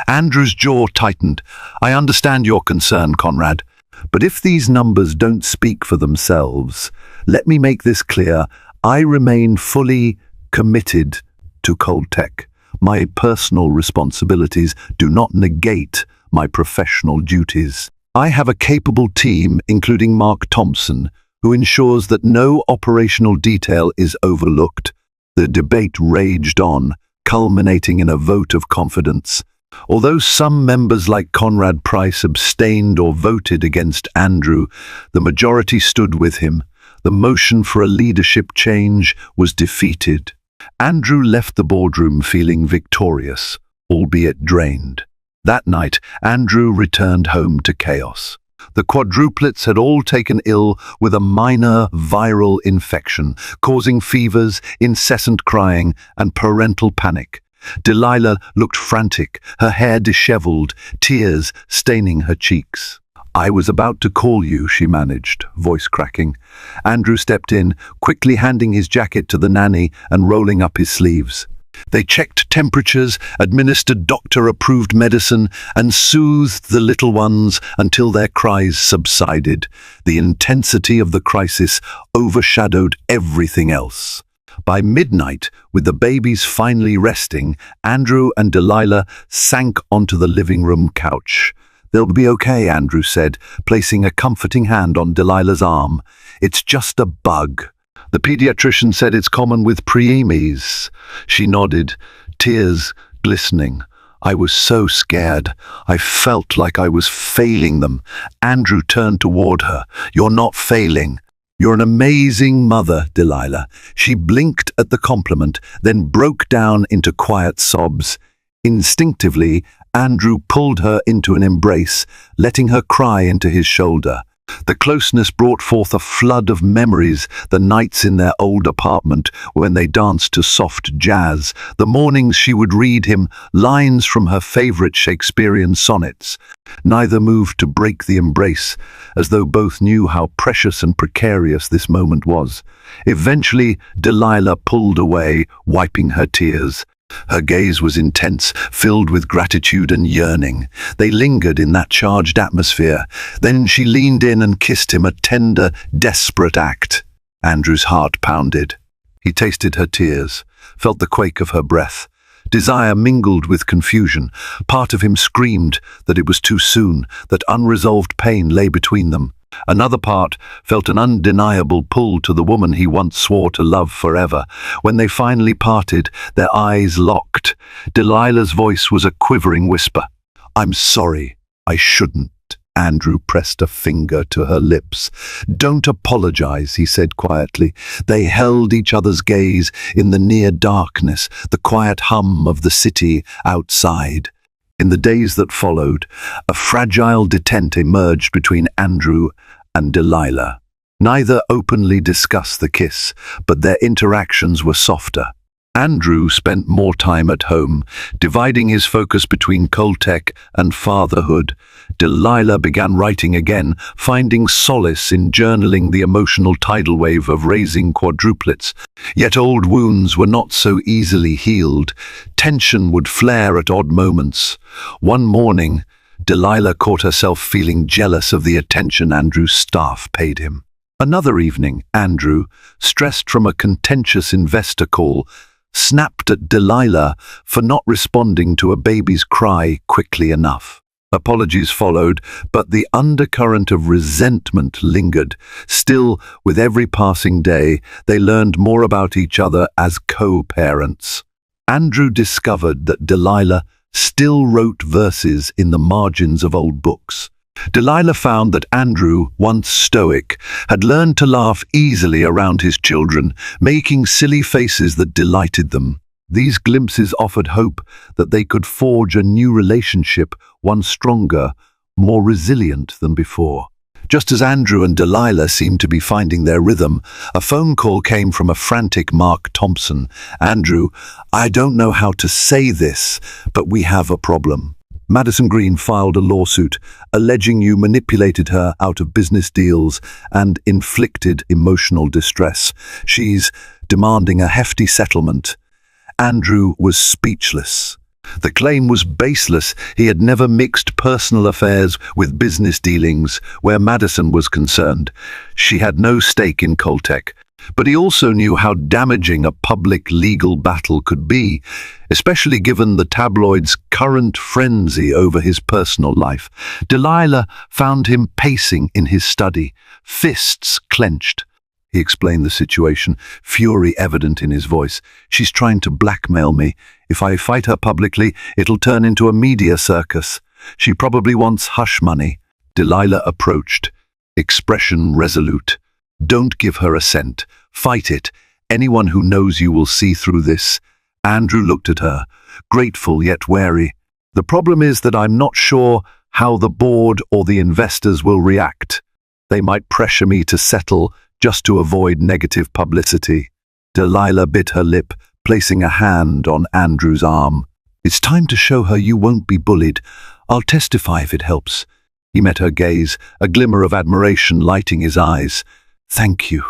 Andrew's jaw tightened. "I understand your concern, Conrad. But if these numbers don't speak for themselves, let me make this clear. I remain fully committed to Cold Tech. My personal responsibilities do not negate my professional duties. I have a capable team, including Mark Thompson, who ensures that no operational detail is overlooked." The debate raged on, culminating in a vote of confidence. Although some members like Conrad Price abstained or voted against Andrew, the majority stood with him. The motion for a leadership change was defeated. Andrew left the boardroom feeling victorious, albeit drained. That night, Andrew returned home to chaos. The quadruplets had all taken ill with a minor viral infection, causing fevers, incessant crying, and parental panic. Delilah looked frantic, her hair disheveled, tears staining her cheeks. "I was about to call you," she managed, voice cracking. Andrew stepped in, quickly handing his jacket to the nanny and rolling up his sleeves. They checked temperatures, administered doctor-approved medicine, and soothed the little ones until their cries subsided. The intensity of the crisis overshadowed everything else. By midnight, with the babies finally resting, Andrew and Delilah sank onto the living room couch. "They'll be okay," Andrew said, placing a comforting hand on Delilah's arm. "It's just a bug. The pediatrician said it's common with preemies." She nodded, tears glistening. "I was so scared. I felt like I was failing them." Andrew turned toward her. "You're not failing. You're an amazing mother, Delilah." She blinked at the compliment, then broke down into quiet sobs. Instinctively, Andrew pulled her into an embrace, letting her cry into his shoulder. The closeness brought forth a flood of memories, the nights in their old apartment when they danced to soft jazz, the mornings she would read him lines from her favorite Shakespearean sonnets. Neither moved to break the embrace, as though both knew how precious and precarious this moment was. Eventually, Delilah pulled away, wiping her tears. Her gaze was intense, filled with gratitude and yearning. They lingered in that charged atmosphere. Then she leaned in and kissed him, a tender, desperate act. Andrew's heart pounded. He tasted her tears, felt the quake of her breath. Desire mingled with confusion. Part of him screamed that it was too soon, that unresolved pain lay between them. Another part felt an undeniable pull to the woman he once swore to love forever. When they finally parted, their eyes locked. Delilah's voice was a quivering whisper. "I'm sorry. I shouldn't." Andrew pressed a finger to her lips. "Don't apologize," he said quietly. They held each other's gaze in the near darkness, the quiet hum of the city outside. In the days that followed, a fragile detente emerged between Andrew and Delilah. Neither openly discussed the kiss, but their interactions were softer, Andrew spent more time at home, dividing his focus between Coltech and fatherhood. Delilah began writing again, finding solace in journaling the emotional tidal wave of raising quadruplets. Yet old wounds were not so easily healed. Tension would flare at odd moments. One morning, Delilah caught herself feeling jealous of the attention Andrew's staff paid him. Another evening, Andrew, stressed from a contentious investor call, snapped at Delilah for not responding to a baby's cry quickly enough. Apologies followed, but the undercurrent of resentment lingered. Still, with every passing day, they learned more about each other as co-parents. Andrew discovered that Delilah still wrote verses in the margins of old books. Delilah found that Andrew, once stoic, had learned to laugh easily around his children, making silly faces that delighted them. These glimpses offered hope that they could forge a new relationship, one stronger, more resilient than before. Just as Andrew and Delilah seemed to be finding their rhythm, a phone call came from a frantic Mark Thompson. "Andrew, I don't know how to say this, but we have a problem. Madison Green filed a lawsuit alleging you manipulated her out of business deals and inflicted emotional distress. She's demanding a hefty settlement." Andrew was speechless. The claim was baseless. He had never mixed personal affairs with business dealings where Madison was concerned. She had no stake in Coltech. But he also knew how damaging a public legal battle could be, especially given the tabloids' current frenzy over his personal life. Delilah found him pacing in his study, fists clenched. He explained the situation, fury evident in his voice. "She's trying to blackmail me. If I fight her publicly, it'll turn into a media circus. She probably wants hush money." Delilah approached, expression resolute. "Don't give her a cent. Fight it. Anyone who knows you will see through this." Andrew looked at her, grateful yet wary. "The problem is that I'm not sure how the board or the investors will react. They might pressure me to settle just to avoid negative publicity." Delilah bit her lip, placing a hand on Andrew's arm. "It's time to show her you won't be bullied. I'll testify if it helps." He met her gaze, a glimmer of admiration lighting his eyes. "Thank you."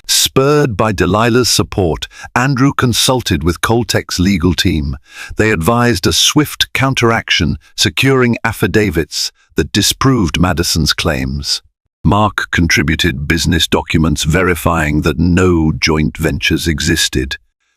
Spurred by Delilah's support, Andrew consulted with Coltech's legal team. They advised a swift counteraction, securing affidavits that disproved Madison's claims. Mark contributed business documents verifying that no joint ventures existed.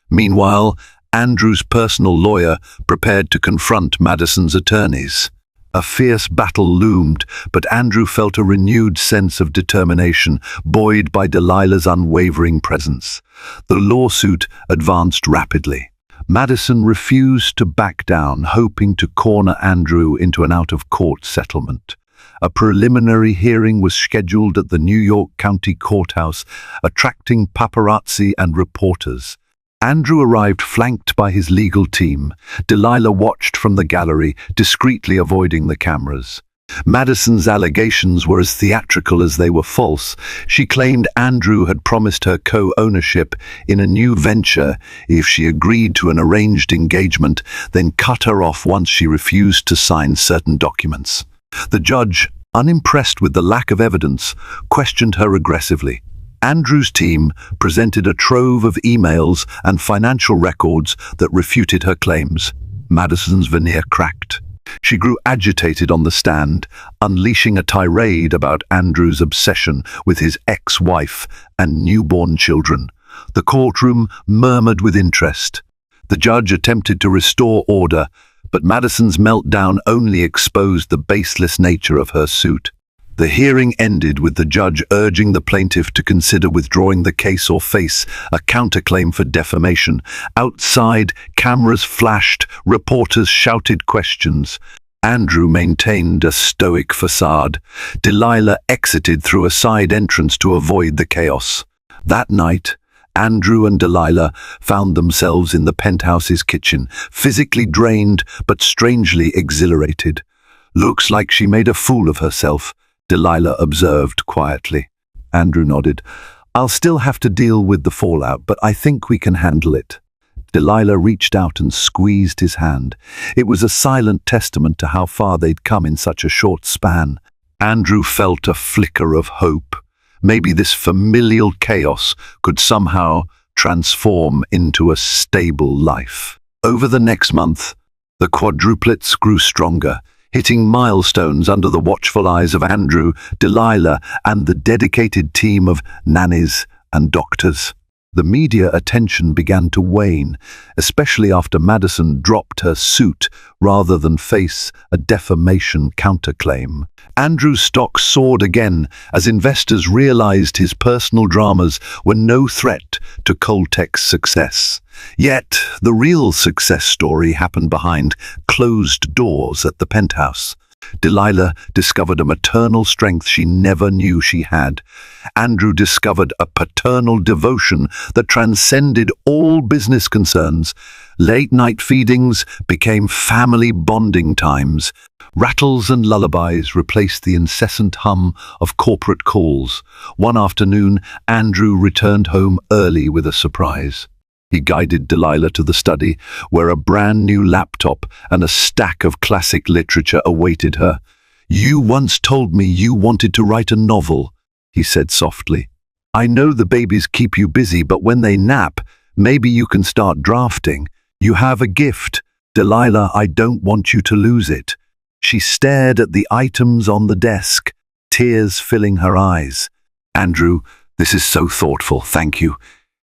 Meanwhile, Andrew's personal lawyer prepared to confront Madison's attorneys. A fierce battle loomed, but Andrew felt a renewed sense of determination, buoyed by Delilah's unwavering presence. The lawsuit advanced rapidly. Madison refused to back down, hoping to corner Andrew into an out-of-court settlement. A preliminary hearing was scheduled at the New York County Courthouse, attracting paparazzi and reporters. Andrew arrived flanked by his legal team. Delilah watched from the gallery, discreetly avoiding the cameras. Madison's allegations were as theatrical as they were false. She claimed Andrew had promised her co-ownership in a new venture if she agreed to an arranged engagement, then cut her off once she refused to sign certain documents. The judge, unimpressed with the lack of evidence, questioned her aggressively. Andrew's team presented a trove of emails and financial records that refuted her claims. Madison's veneer cracked. She grew agitated on the stand, unleashing a tirade about Andrew's obsession with his ex-wife and newborn children. The courtroom murmured with interest. The judge attempted to restore order, but Madison's meltdown only exposed the baseless nature of her suit. The hearing ended with the judge urging the plaintiff to consider withdrawing the case or face a counterclaim for defamation. Outside, cameras flashed, reporters shouted questions. Andrew maintained a stoic facade. Delilah exited through a side entrance to avoid the chaos. That night, Andrew and Delilah found themselves in the penthouse's kitchen, physically drained but strangely exhilarated. "Looks like she made a fool of herself," Delilah observed quietly. Andrew nodded. "I'll still have to deal with the fallout, but I think we can handle it." Delilah reached out and squeezed his hand. It was a silent testament to how far they'd come in such a short span. Andrew felt a flicker of hope. Maybe this familial chaos could somehow transform into a stable life. Over the next month, the quadruplets grew stronger, hitting milestones under the watchful eyes of Andrew, Delilah, and the dedicated team of nannies and doctors. The media attention began to wane, especially after Madison dropped her suit rather than face a defamation counterclaim. Andrew's stock soared again as investors realized his personal dramas were no threat to Coltech's success. Yet, the real success story happened behind closed doors at the penthouse. Delilah discovered a maternal strength she never knew she had. Andrew discovered a paternal devotion that transcended all business concerns. Late-night feedings became family bonding times. Rattles and lullabies replaced the incessant hum of corporate calls. One afternoon, Andrew returned home early with a surprise. He guided Delilah to the study, where a brand-new laptop and a stack of classic literature awaited her. "You once told me you wanted to write a novel," he said softly. "I know the babies keep you busy, but when they nap, maybe you can start drafting. You have a gift. Delilah, I don't want you to lose it." She stared at the items on the desk, tears filling her eyes. "Andrew, this is so thoughtful, thank you."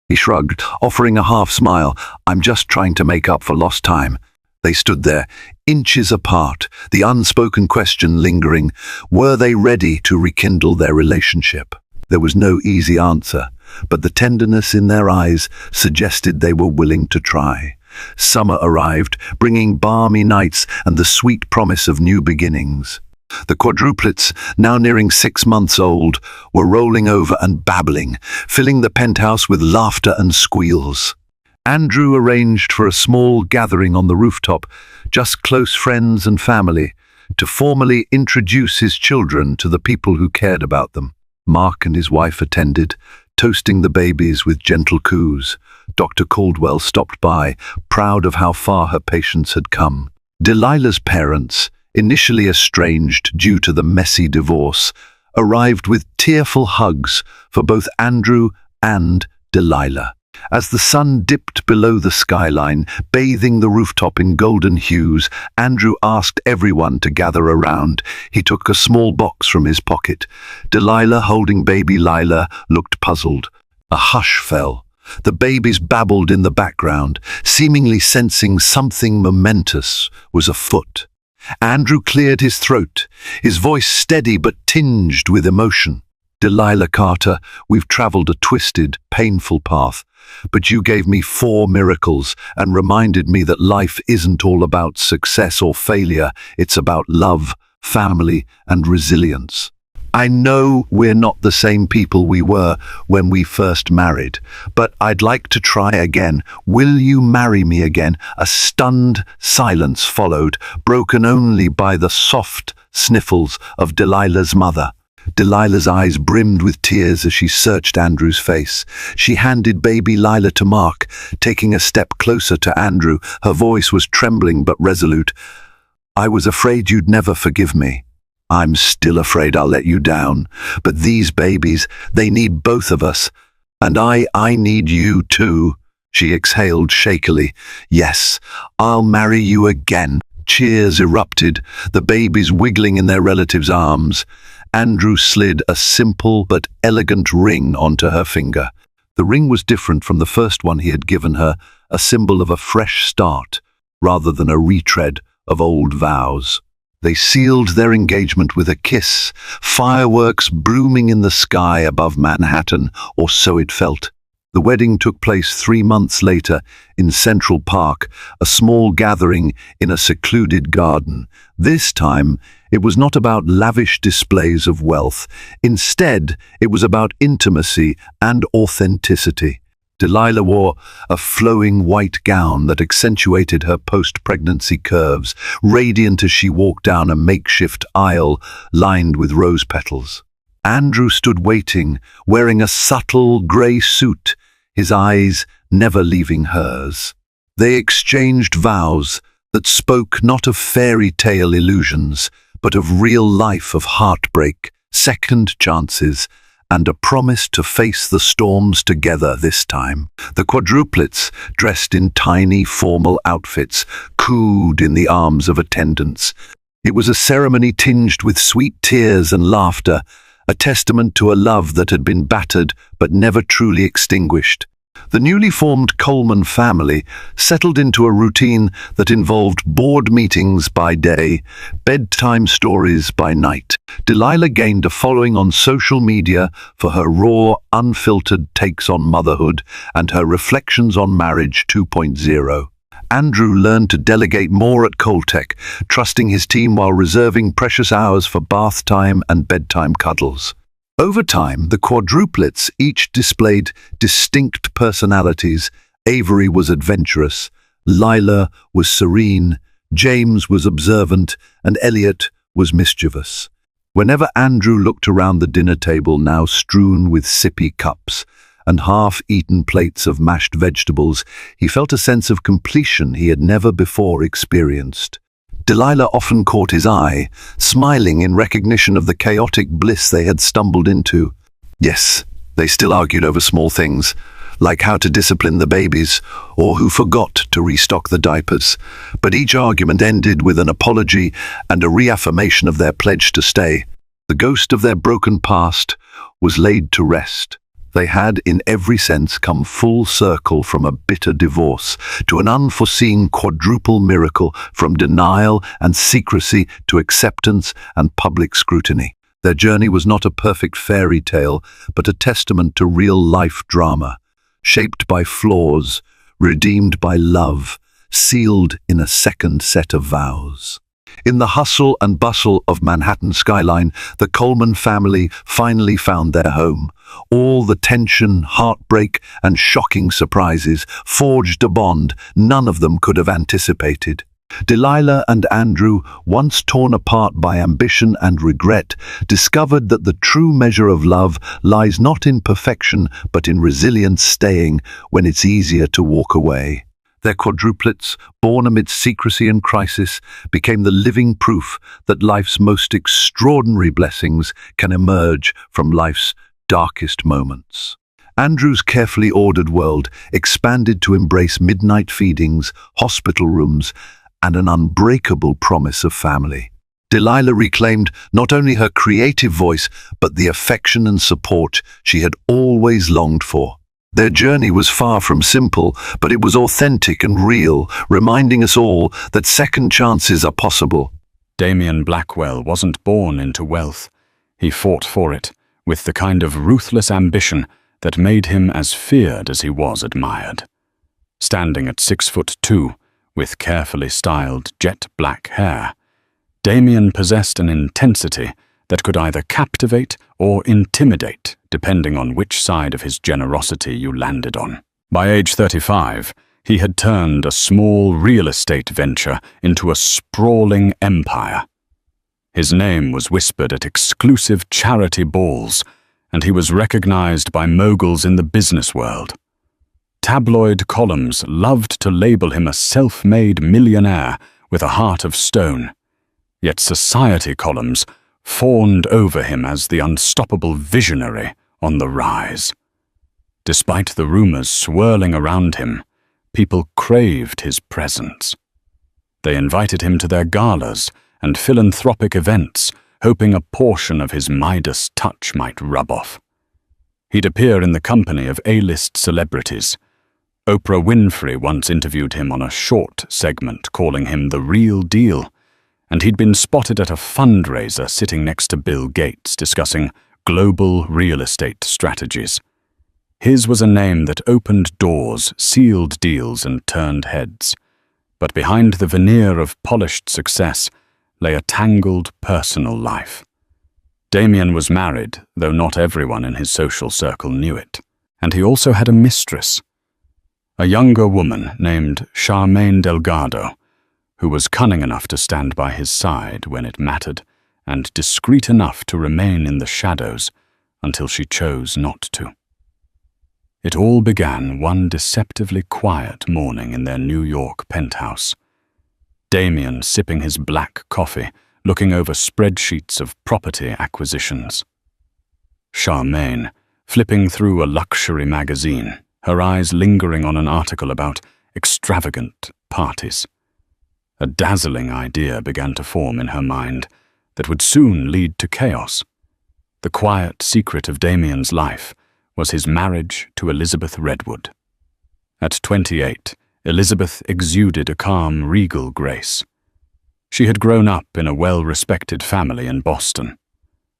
He shrugged, offering a half-smile. "I'm just trying to make up for lost time." They stood there, inches apart, the unspoken question lingering. Were they ready to rekindle their relationship? There was no easy answer, but the tenderness in their eyes suggested they were willing to try. Summer arrived, bringing balmy nights and the sweet promise of new beginnings. The quadruplets, now nearing 6 months old, were rolling over and babbling, filling the penthouse with laughter and squeals. Andrew arranged for a small gathering on the rooftop, just close friends and family, to formally introduce his children to the people who cared about them. Mark and his wife attended, toasting the babies with gentle coos. Dr. Caldwell stopped by, proud of how far her patients had come. Delilah's parents, initially estranged due to the messy divorce, arrived with tearful hugs for both Andrew and Delilah. As the sun dipped below the skyline, bathing the rooftop in golden hues, Andrew asked everyone to gather around. He took a small box from his pocket. Delilah, holding baby Lila, looked puzzled. A hush fell. The babies babbled in the background, seemingly sensing something momentous was afoot. Andrew cleared his throat, his voice steady but tinged with emotion. "Delilah Carter, we've traveled a twisted, painful path, but you gave me 4 miracles and reminded me that life isn't all about success or failure. It's about love, family, and resilience. I know we're not the same people we were when we first married, but I'd like to try again. Will you marry me again?" A stunned silence followed, broken only by the soft sniffles of Delilah's mother. Delilah's eyes brimmed with tears as she searched Andrew's face. She handed baby Lila to Mark, taking a step closer to Andrew. Her voice was trembling but resolute. "I was afraid you'd never forgive me. I'm still afraid I'll let you down. But these babies, they need both of us. And I need you too." She exhaled shakily. "Yes, I'll marry you again." Cheers erupted, the babies wiggling in their relatives' arms. Andrew slid a simple but elegant ring onto her finger. The ring was different from the first one he had given her, a symbol of a fresh start, rather than a retread of old vows. They sealed their engagement with a kiss, fireworks booming in the sky above Manhattan, or so it felt. The wedding took place 3 months later in Central Park, a small gathering in a secluded garden. This time, it was not about lavish displays of wealth. Instead, it was about intimacy and authenticity. Delilah wore a flowing white gown that accentuated her post-pregnancy curves, radiant as she walked down a makeshift aisle lined with rose petals. Andrew stood waiting, wearing a subtle grey suit, his eyes never leaving hers. They exchanged vows that spoke not of fairy tale illusions, but of real life, of heartbreak, second chances, and a promise to face the storms together this time. The quadruplets, dressed in tiny formal outfits, cooed in the arms of attendants. It was a ceremony tinged with sweet tears and laughter, a testament to a love that had been battered but never truly extinguished. The newly formed Coleman family settled into a routine that involved board meetings by day, bedtime stories by night. Delilah gained a following on social media for her raw, unfiltered takes on motherhood and her reflections on marriage 2.0. Andrew learned to delegate more at Coltech, trusting his team while reserving precious hours for bath time and bedtime cuddles. Over time, the quadruplets each displayed distinct personalities. Avery was adventurous, Lila was serene, James was observant, and Elliot was mischievous. Whenever Andrew looked around the dinner table, now strewn with sippy cups and half-eaten plates of mashed vegetables, he felt a sense of completion he had never before experienced. Delilah often caught his eye, smiling in recognition of the chaotic bliss they had stumbled into. Yes, they still argued over small things, like how to discipline the babies or who forgot to restock the diapers, but each argument ended with an apology and a reaffirmation of their pledge to stay. The ghost of their broken past was laid to rest. They had, in every sense, come full circle from a bitter divorce to an unforeseen quadruple miracle, from denial and secrecy to acceptance and public scrutiny. Their journey was not a perfect fairy tale, but a testament to real-life drama, shaped by flaws, redeemed by love, sealed in a second set of vows. In the hustle and bustle of Manhattan skyline, the Coleman family finally found their home. All the tension, heartbreak, and shocking surprises forged a bond none of them could have anticipated. Delilah and Andrew, once torn apart by ambition and regret, discovered that the true measure of love lies not in perfection, but in resilience, staying when it's easier to walk away. Their quadruplets, born amidst secrecy and crisis, became the living proof that life's most extraordinary blessings can emerge from life's darkest moments. Andrew's carefully ordered world expanded to embrace midnight feedings, hospital rooms, and an unbreakable promise of family. Delilah reclaimed not only her creative voice, but the affection and support she had always longed for. Their journey was far from simple, but it was authentic and real, reminding us all that second chances are possible. Damien Blackwell wasn't born into wealth. He fought for it, with the kind of ruthless ambition that made him as feared as he was admired. Standing at 6'2", with carefully styled jet-black hair, Damien possessed an intensity that could either captivate or intimidate, depending on which side of his generosity you landed on. By age 35, he had turned a small real estate venture into a sprawling empire. His name was whispered at exclusive charity balls, and he was recognized by moguls in the business world. Tabloid columns loved to label him a self-made millionaire with a heart of stone, yet society columns fawned over him as the unstoppable visionary on the rise. Despite the rumors swirling around him, people craved his presence. They invited him to their galas and philanthropic events, hoping a portion of his Midas touch might rub off. He'd appear in the company of A-list celebrities. Oprah Winfrey once interviewed him on a short segment, calling him the real deal, and he'd been spotted at a fundraiser sitting next to Bill Gates discussing global real estate strategies. His was a name that opened doors, sealed deals, and turned heads. But behind the veneer of polished success lay a tangled personal life. Damien was married, though not everyone in his social circle knew it. And he also had a mistress, a younger woman named Charmaine Delgado, who was cunning enough to stand by his side when it mattered, and discreet enough to remain in the shadows until she chose not to. It all began one deceptively quiet morning in their New York penthouse. Damien sipping his black coffee, looking over spreadsheets of property acquisitions. Charmaine flipping through a luxury magazine, her eyes lingering on an article about extravagant parties. A dazzling idea began to form in her mind that would soon lead to chaos. The quiet secret of Damien's life was his marriage to Elizabeth Redwood. At 28, Elizabeth exuded a calm, regal grace. She had grown up in a well-respected family in Boston.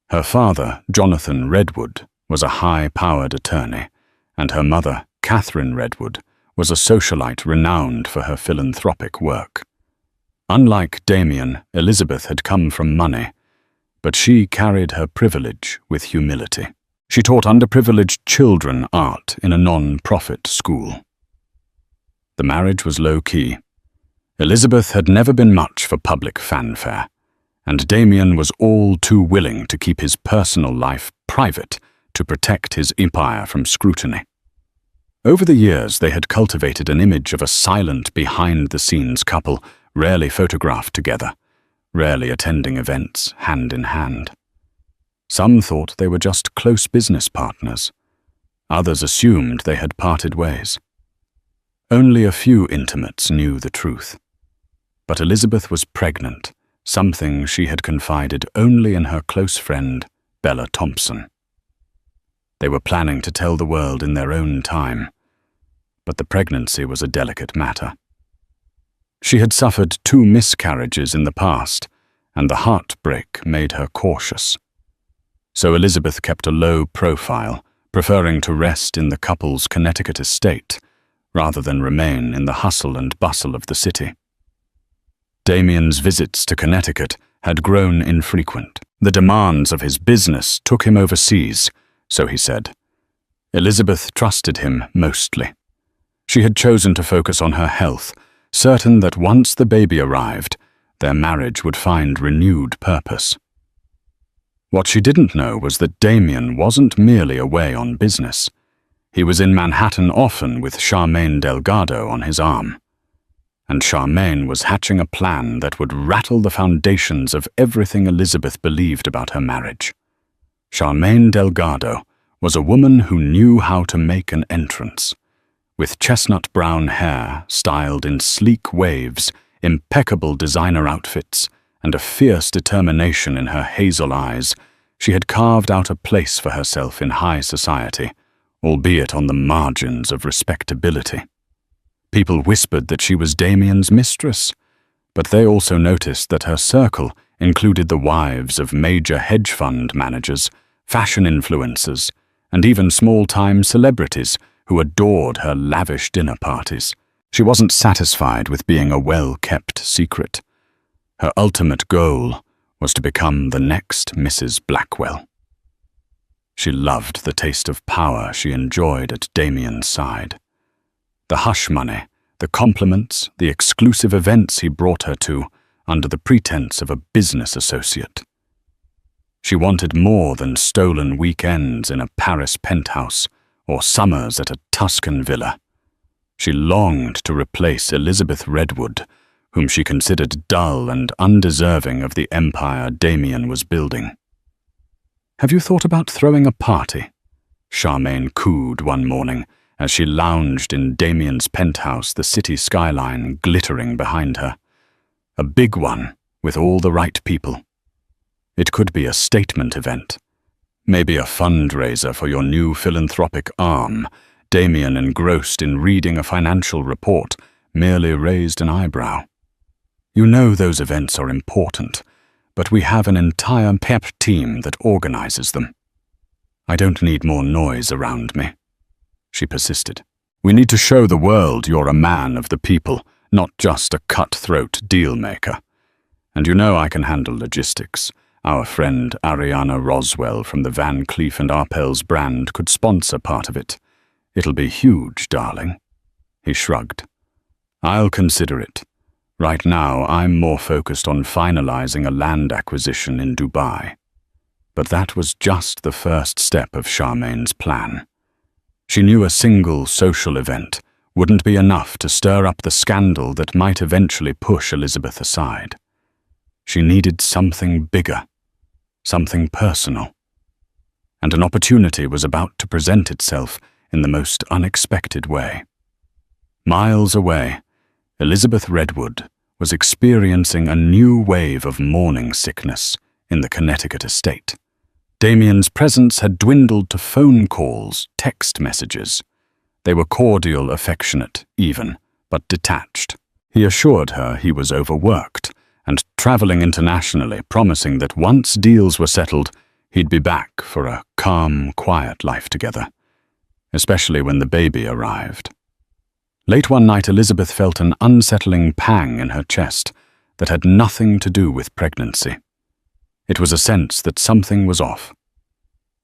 Her father, Jonathan Redwood, was a high-powered attorney, and her mother, Catherine Redwood, was a socialite renowned for her philanthropic work. Unlike Damien, Elizabeth had come from money, but she carried her privilege with humility. She taught underprivileged children art in a non-profit school. The marriage was low-key. Elizabeth had never been much for public fanfare, and Damien was all too willing to keep his personal life private to protect his empire from scrutiny. Over the years, they had cultivated an image of a silent, behind-the-scenes couple, rarely photographed together, rarely attending events hand in hand. Some thought they were just close business partners. Others assumed they had parted ways. Only a few intimates knew the truth. But Elizabeth was pregnant, something she had confided only in her close friend, Bella Thompson. They were planning to tell the world in their own time, but the pregnancy was a delicate matter. She had suffered 2 miscarriages in the past, and the heartbreak made her cautious. So Elizabeth kept a low profile, preferring to rest in the couple's Connecticut estate, rather than remain in the hustle and bustle of the city. Damien's visits to Connecticut had grown infrequent. The demands of his business took him overseas, so he said. Elizabeth trusted him mostly. She had chosen to focus on her health, certain that once the baby arrived, their marriage would find renewed purpose. What she didn't know was that Damien wasn't merely away on business. He was in Manhattan often with Charmaine Delgado on his arm. And Charmaine was hatching a plan that would rattle the foundations of everything Elizabeth believed about her marriage. Charmaine Delgado was a woman who knew how to make an entrance. With chestnut brown hair styled in sleek waves, impeccable designer outfits, and a fierce determination in her hazel eyes, she had carved out a place for herself in high society, albeit on the margins of respectability. People whispered that she was Damien's mistress, but they also noticed that her circle included the wives of major hedge fund managers, fashion influencers, and even small-time celebrities who adored her lavish dinner parties. She wasn't satisfied with being a well-kept secret. Her ultimate goal was to become the next Mrs. Blackwell. She loved the taste of power she enjoyed at Damien's side. The hush money, the compliments, the exclusive events he brought her to under the pretense of a business associate. She wanted more than stolen weekends in a Paris penthouse or summers at a Tuscan villa. She longed to replace Elizabeth Redwood, whom she considered dull and undeserving of the empire Damien was building. "Have you thought about throwing a party?" Charmaine cooed one morning as she lounged in Damien's penthouse, the city skyline glittering behind her. A big one, with all the right people. It could be a statement event. Maybe a fundraiser for your new philanthropic arm. Damien, engrossed in reading a financial report, merely raised an eyebrow. "You know those events are important, but we have an entire pep team that organizes them. I don't need more noise around me," she persisted. "We need to show the world you're a man of the people, not just a cutthroat deal-maker. And you know I can handle logistics. Our friend Ariana Roswell from the Van Cleef & Arpels brand could sponsor part of it. It'll be huge, darling." He shrugged. "I'll consider it. Right now, I'm more focused on finalizing a land acquisition in Dubai." But that was just the first step of Charmaine's plan. She knew a single social event wouldn't be enough to stir up the scandal that might eventually push Elizabeth aside. She needed something bigger, something personal. And an opportunity was about to present itself in the most unexpected way. Miles away, Elizabeth Redwood was experiencing a new wave of morning sickness in the Connecticut estate. Damien's presence had dwindled to phone calls, text messages. They were cordial, affectionate, even, but detached. He assured her he was overworked and traveling internationally, promising that once deals were settled, he'd be back for a calm, quiet life together, especially when the baby arrived. Late one night, Elizabeth felt an unsettling pang in her chest that had nothing to do with pregnancy. It was a sense that something was off.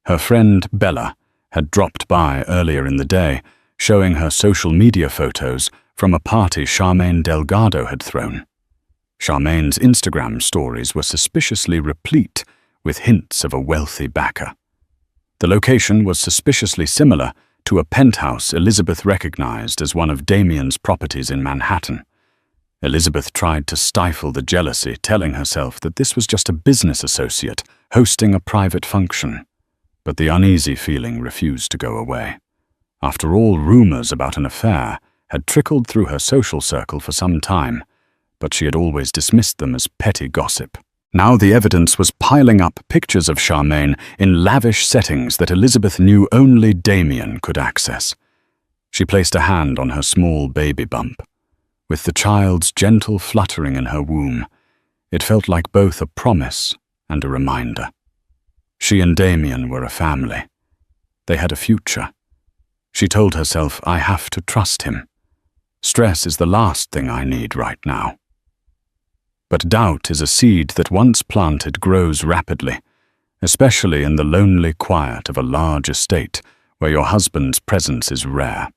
Her friend Bella had dropped by earlier in the day, showing her social media photos from a party Charmaine Delgado had thrown. Charmaine's Instagram stories were suspiciously replete with hints of a wealthy backer. The location was suspiciously similar to a penthouse Elizabeth recognized as one of Damien's properties in Manhattan. Elizabeth tried to stifle the jealousy, telling herself that this was just a business associate hosting a private function. But the uneasy feeling refused to go away. After all, rumors about an affair had trickled through her social circle for some time, but she had always dismissed them as petty gossip. Now the evidence was piling up, pictures of Charmaine in lavish settings that Elizabeth knew only Damien could access. She placed a hand on her small baby bump. With the child's gentle fluttering in her womb, it felt like both a promise and a reminder. She and Damien were a family. They had a future. She told herself, I have to trust him. Stress is the last thing I need right now. But doubt is a seed that once planted grows rapidly, especially in the lonely quiet of a large estate where your husband's presence is rare.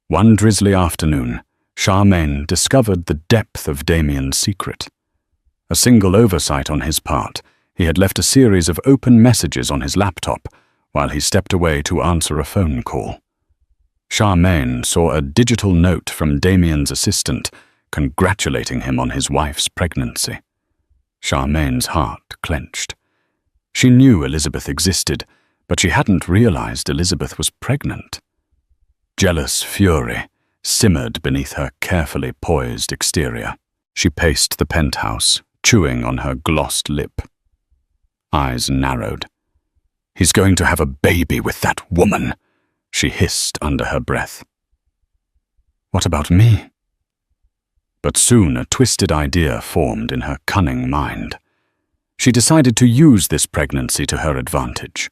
One drizzly afternoon, Charmaine discovered the depth of Damien's secret. A single oversight on his part, he had left a series of open messages on his laptop while he stepped away to answer a phone call. Charmaine saw a digital note from Damien's assistant congratulating him on his wife's pregnancy. Charmaine's heart clenched. She knew Elizabeth existed, but she hadn't realized Elizabeth was pregnant. Jealous fury simmered beneath her carefully poised exterior. She paced the penthouse, chewing on her glossed lip. Eyes narrowed. He's going to have a baby with that woman, she hissed under her breath. What about me? But soon a twisted idea formed in her cunning mind. She decided to use this pregnancy to her advantage.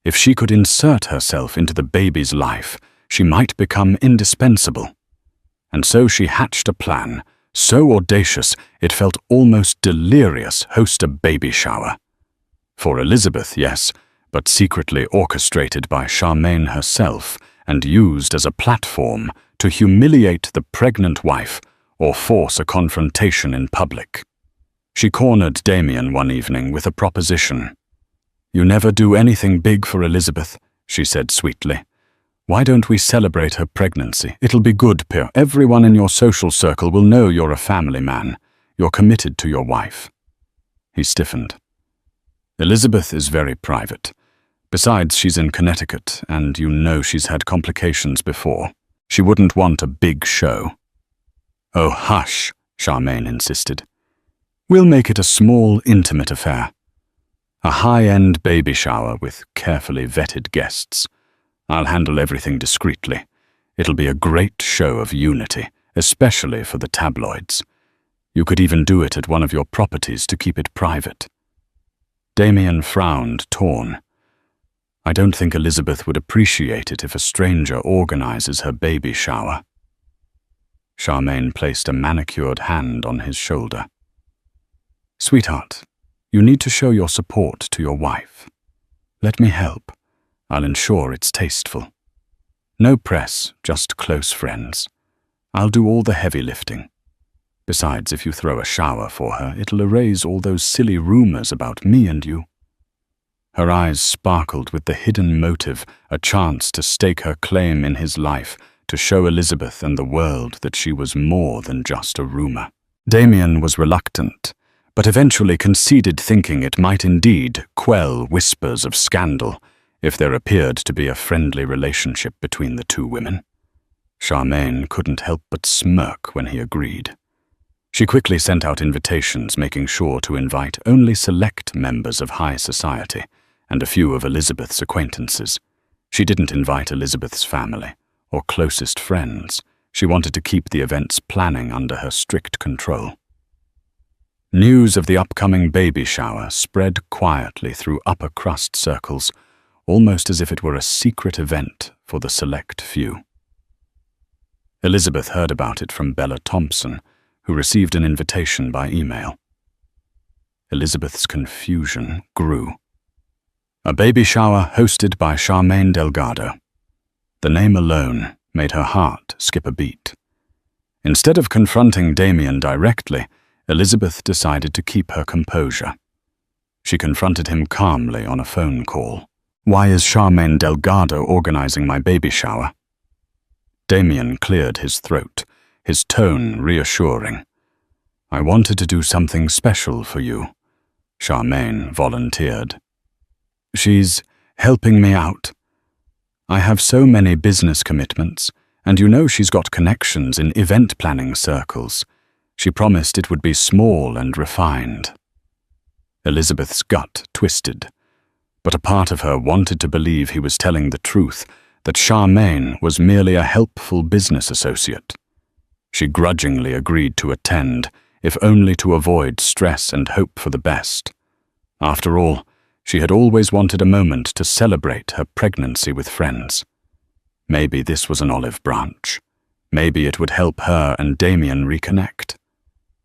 If she could insert herself into the baby's life, she might become indispensable. And so she hatched a plan, so audacious it felt almost delirious, host a baby shower. For Elizabeth, yes, but secretly orchestrated by Charmaine herself and used as a platform to humiliate the pregnant wife or force a confrontation in public. She cornered Damien one evening with a proposition. You never do anything big for Elizabeth, she said sweetly. Why don't we celebrate her pregnancy? It'll be good, Pierre. Everyone in your social circle will know you're a family man. You're committed to your wife. He stiffened. Elizabeth is very private. Besides, she's in Connecticut, and you know she's had complications before. She wouldn't want a big show. Oh, hush, Charmaine insisted. We'll make it a small, intimate affair. A high-end baby shower with carefully vetted guests. I'll handle everything discreetly. It'll be a great show of unity, especially for the tabloids. You could even do it at one of your properties to keep it private. Damien frowned, torn. I don't think Elizabeth would appreciate it if a stranger organizes her baby shower. Charmaine placed a manicured hand on his shoulder. Sweetheart, you need to show your support to your wife. Let me help. I'll ensure it's tasteful. No press, just close friends. I'll do all the heavy lifting. Besides, if you throw a shower for her, it'll erase all those silly rumors about me and you. Her eyes sparkled with the hidden motive, a chance to stake her claim in his life, to show Elizabeth and the world that she was more than just a rumor. Damien was reluctant, but eventually conceded, thinking it might indeed quell whispers of scandal if there appeared to be a friendly relationship between the two women. Charmaine couldn't help but smirk when he agreed. She quickly sent out invitations, making sure to invite only select members of high society and a few of Elizabeth's acquaintances. She didn't invite Elizabeth's family or closest friends. She wanted to keep the event's planning under her strict control. News of the upcoming baby shower spread quietly through upper crust circles, almost as if it were a secret event for the select few. Elizabeth heard about it from Bella Thompson, who received an invitation by email. Elizabeth's confusion grew. A baby shower hosted by Charmaine Delgado. The name alone made her heart skip a beat. Instead of confronting Damien directly, Elizabeth decided to keep her composure. She confronted him calmly on a phone call. "Why is Charmaine Delgado organizing my baby shower?" Damien cleared his throat, his tone reassuring. "I wanted to do something special for you," Charmaine volunteered. "She's helping me out. I have so many business commitments, and you know she's got connections in event planning circles. She promised it would be small and refined." Elizabeth's gut twisted, but a part of her wanted to believe he was telling the truth, that Charmaine was merely a helpful business associate. She grudgingly agreed to attend, if only to avoid stress and hope for the best. After all, she had always wanted a moment to celebrate her pregnancy with friends. Maybe this was an olive branch. Maybe it would help her and Damien reconnect.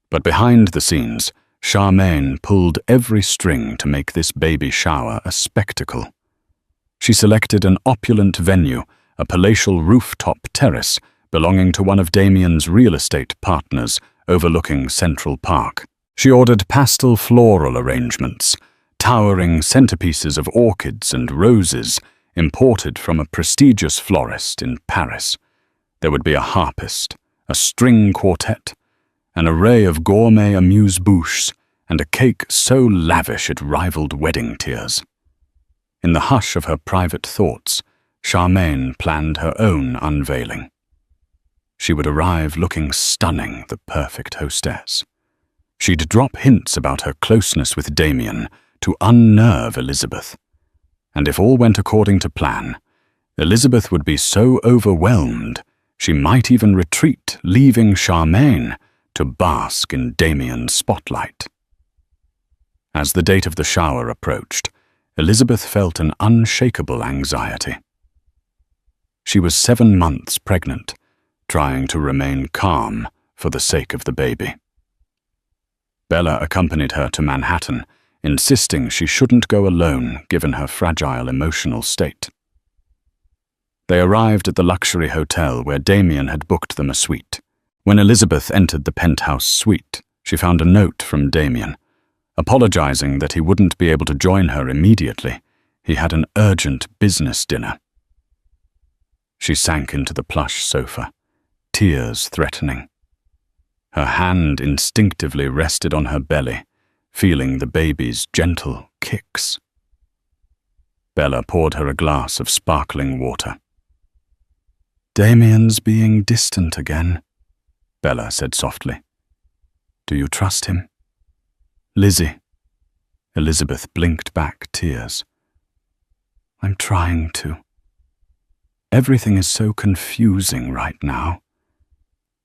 But behind the scenes, Charmaine pulled every string to make this baby shower a spectacle. She selected an opulent venue, a palatial rooftop terrace belonging to one of Damien's real estate partners overlooking Central Park. She ordered pastel floral arrangements, towering centerpieces of orchids and roses imported from a prestigious florist in Paris. There would be a harpist, a string quartet, an array of gourmet amuse-bouches, and a cake so lavish it rivaled wedding tears. In the hush of her private thoughts, Charmaine planned her own unveiling. She would arrive looking stunning, the perfect hostess. She'd drop hints about her closeness with Damien to unnerve Elizabeth. And if all went according to plan, Elizabeth would be so overwhelmed she might even retreat, leaving Charmaine to bask in Damien's spotlight. As the date of the shower approached, Elizabeth felt an unshakable anxiety. She was 7 months pregnant, trying to remain calm for the sake of the baby. Bella accompanied her to Manhattan, insisting she shouldn't go alone given her fragile emotional state. They arrived at the luxury hotel where Damien had booked them a suite. When Elizabeth entered the penthouse suite, she found a note from Damien. Apologizing that he wouldn't be able to join her immediately, he had an urgent business dinner. She sank into the plush sofa, tears threatening. Her hand instinctively rested on her belly, feeling the baby's gentle kicks. Bella poured her a glass of sparkling water. "Damien's being distant again," Bella said softly. "Do you trust him?" "Lizzie." Elizabeth blinked back tears. "I'm trying to. Everything is so confusing right now.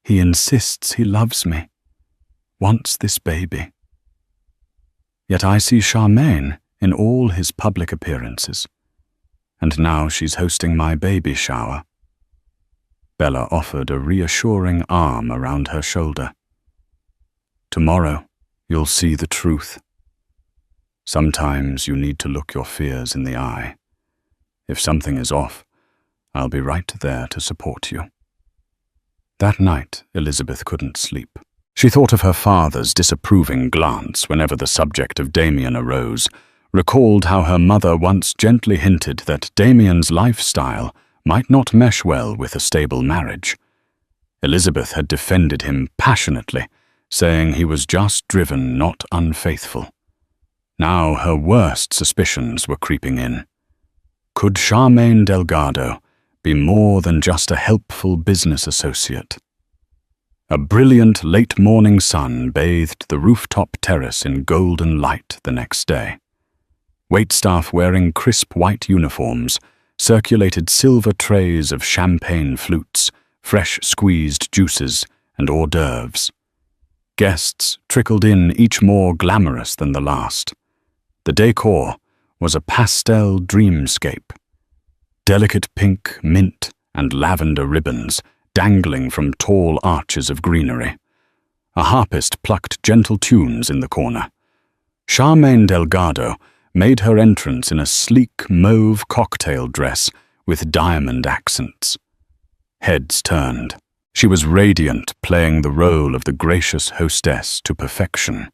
He insists he loves me, wants this baby. Yet I see Charmaine in all his public appearances, and now she's hosting my baby shower." Bella offered a reassuring arm around her shoulder. "Tomorrow, you'll see the truth. Sometimes you need to look your fears in the eye. If something is off, I'll be right there to support you." That night, Elizabeth couldn't sleep. She thought of her father's disapproving glance whenever the subject of Damien arose, recalled how her mother once gently hinted that Damien's lifestyle might not mesh well with a stable marriage. Elizabeth had defended him passionately, saying he was just driven, not unfaithful. Now her worst suspicions were creeping in. Could Charmaine Delgado be more than just a helpful business associate? A brilliant late-morning sun bathed the rooftop terrace in golden light the next day. Waitstaff wearing crisp white uniforms circulated silver trays of champagne flutes, fresh squeezed juices, and hors d'oeuvres. Guests trickled in, each more glamorous than the last. The decor was a pastel dreamscape. Delicate pink, mint, and lavender ribbons dangling from tall arches of greenery. A harpist plucked gentle tunes in the corner. Charmaine Delgado made her entrance in a sleek mauve cocktail dress with diamond accents. Heads turned. She was radiant, playing the role of the gracious hostess to perfection,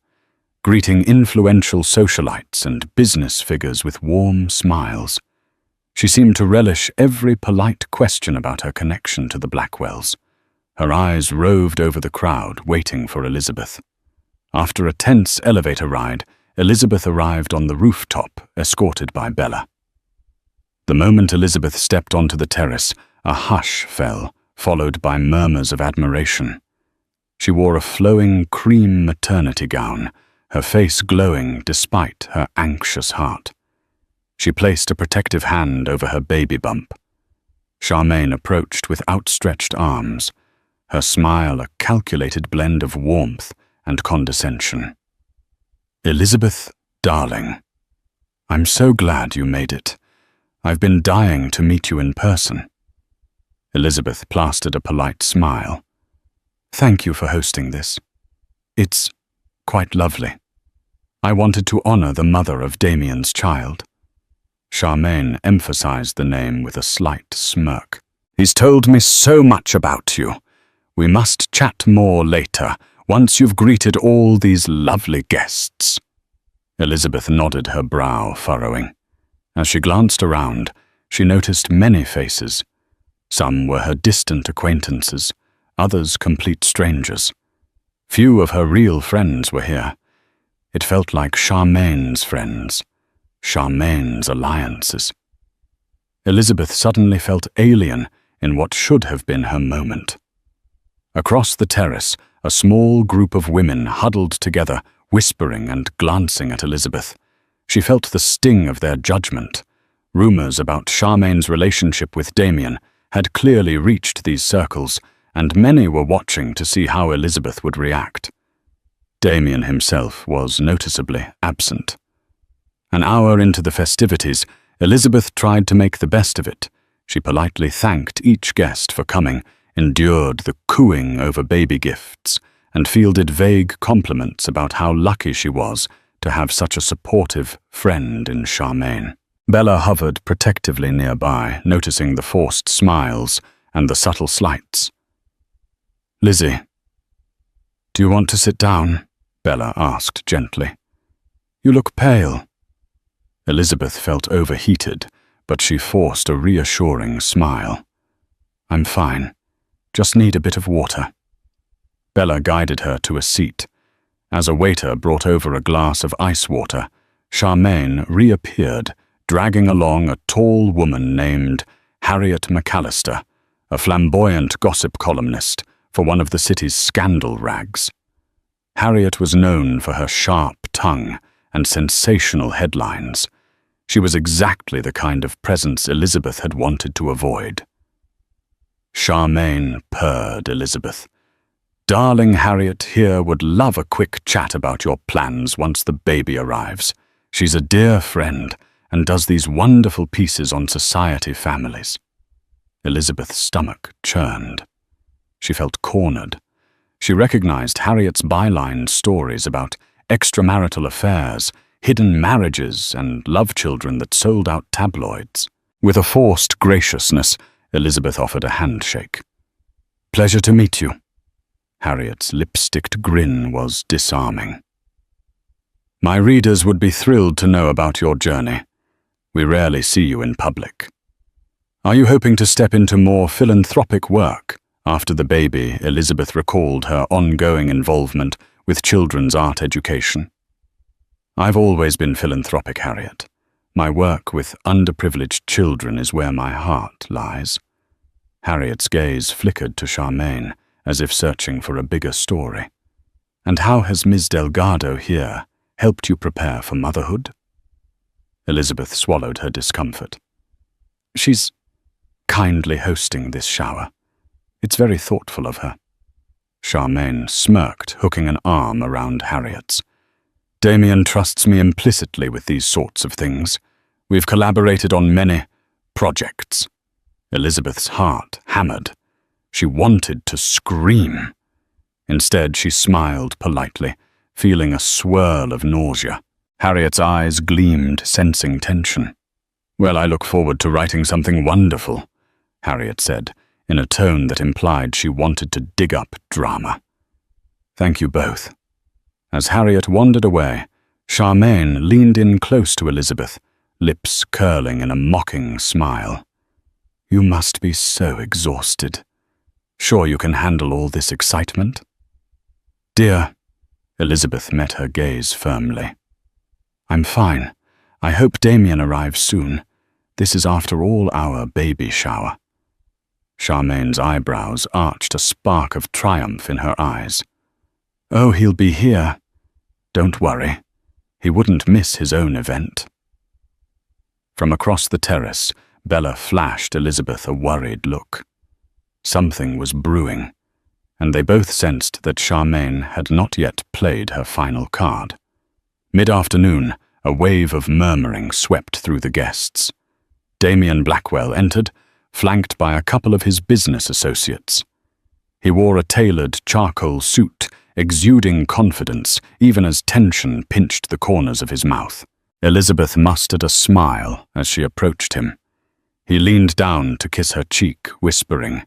greeting influential socialites and business figures with warm smiles. She seemed to relish every polite question about her connection to the Blackwells. Her eyes roved over the crowd, waiting for Elizabeth. After a tense elevator ride, Elizabeth arrived on the rooftop, escorted by Bella. The moment Elizabeth stepped onto the terrace, a hush fell, followed by murmurs of admiration. She wore a flowing cream maternity gown, her face glowing despite her anxious heart. She placed a protective hand over her baby bump. Charmaine approached with outstretched arms, her smile a calculated blend of warmth and condescension. "Elizabeth, darling, I'm so glad you made it. I've been dying to meet you in person." Elizabeth plastered a polite smile. "Thank you for hosting this. It's quite lovely. I wanted to honor the mother of Damien's child." Charmaine emphasized the name with a slight smirk. "He's told me so much about you. We must chat more later, once you've greeted all these lovely guests." Elizabeth nodded, her brow furrowing. As she glanced around, she noticed many faces. Some were her distant acquaintances, others complete strangers. Few of her real friends were here. It felt like Charmaine's friends, Charmaine's alliances. Elizabeth suddenly felt alien in what should have been her moment. Across the terrace, a small group of women huddled together, whispering and glancing at Elizabeth. She felt the sting of their judgment. Rumors about Charmaine's relationship with Damien had clearly reached these circles, and many were watching to see how Elizabeth would react. Damien himself was noticeably absent. An hour into the festivities, Elizabeth tried to make the best of it. She politely thanked each guest for coming, endured the cooing over baby gifts, and fielded vague compliments about how lucky she was to have such a supportive friend in Charmaine. Bella hovered protectively nearby, noticing the forced smiles and the subtle slights. "Lizzie, do you want to sit down?" Bella asked gently. "You look pale." Elizabeth felt overheated, but she forced a reassuring smile. "I'm fine. Just need a bit of water." Bella guided her to a seat. As a waiter brought over a glass of ice water, Charmaine reappeared, dragging along a tall woman named Harriet McAllister, a flamboyant gossip columnist for one of the city's scandal rags. Harriet was known for her sharp tongue and sensational headlines. She was exactly the kind of presence Elizabeth had wanted to avoid. Charmaine purred Elizabeth. "Darling Harriet here would love a quick chat about your plans once the baby arrives. She's a dear friend and does these wonderful pieces on society families." Elizabeth's stomach churned. She felt cornered. She recognized Harriet's byline stories about extramarital affairs, hidden marriages, and love children that sold out tabloids. With a forced graciousness, Elizabeth offered a handshake. "Pleasure to meet you." Harriet's lipsticked grin was disarming. My readers would be thrilled to know about your journey. We rarely see you in public. Are you hoping to step into more philanthropic work? After the baby, Elizabeth recalled her ongoing involvement with children's art education. I've always been philanthropic, Harriet. My work with underprivileged children is where my heart lies. Harriet's gaze flickered to Charmaine, as if searching for a bigger story. And how has Ms. Delgado here helped you prepare for motherhood? Elizabeth swallowed her discomfort. She's kindly hosting this shower. It's very thoughtful of her. Charmaine smirked, hooking an arm around Harriet's. Damien trusts me implicitly with these sorts of things. We've collaborated on many projects. Elizabeth's heart hammered. She wanted to scream. Instead, she smiled politely, feeling a swirl of nausea. Harriet's eyes gleamed, sensing tension. Well, I look forward to writing something wonderful, Harriet said, in a tone that implied she wanted to dig up drama. Thank you both. As Harriet wandered away, Charmaine leaned in close to Elizabeth, lips curling in a mocking smile. You must be so exhausted. Sure you can handle all this excitement? Dear, Elizabeth met her gaze firmly. I'm fine. I hope Damien arrives soon. This is after all our baby shower. Charmaine's eyebrows arched, a spark of triumph in her eyes. Oh, he'll be here. Don't worry. He wouldn't miss his own event. From across the terrace, Bella flashed Elizabeth a worried look. Something was brewing, and they both sensed that Charmaine had not yet played her final card. Mid-afternoon, a wave of murmuring swept through the guests. Damien Blackwell entered, flanked by a couple of his business associates. He wore a tailored charcoal suit, exuding confidence, even as tension pinched the corners of his mouth. Elizabeth mustered a smile as she approached him. He leaned down to kiss her cheek, whispering,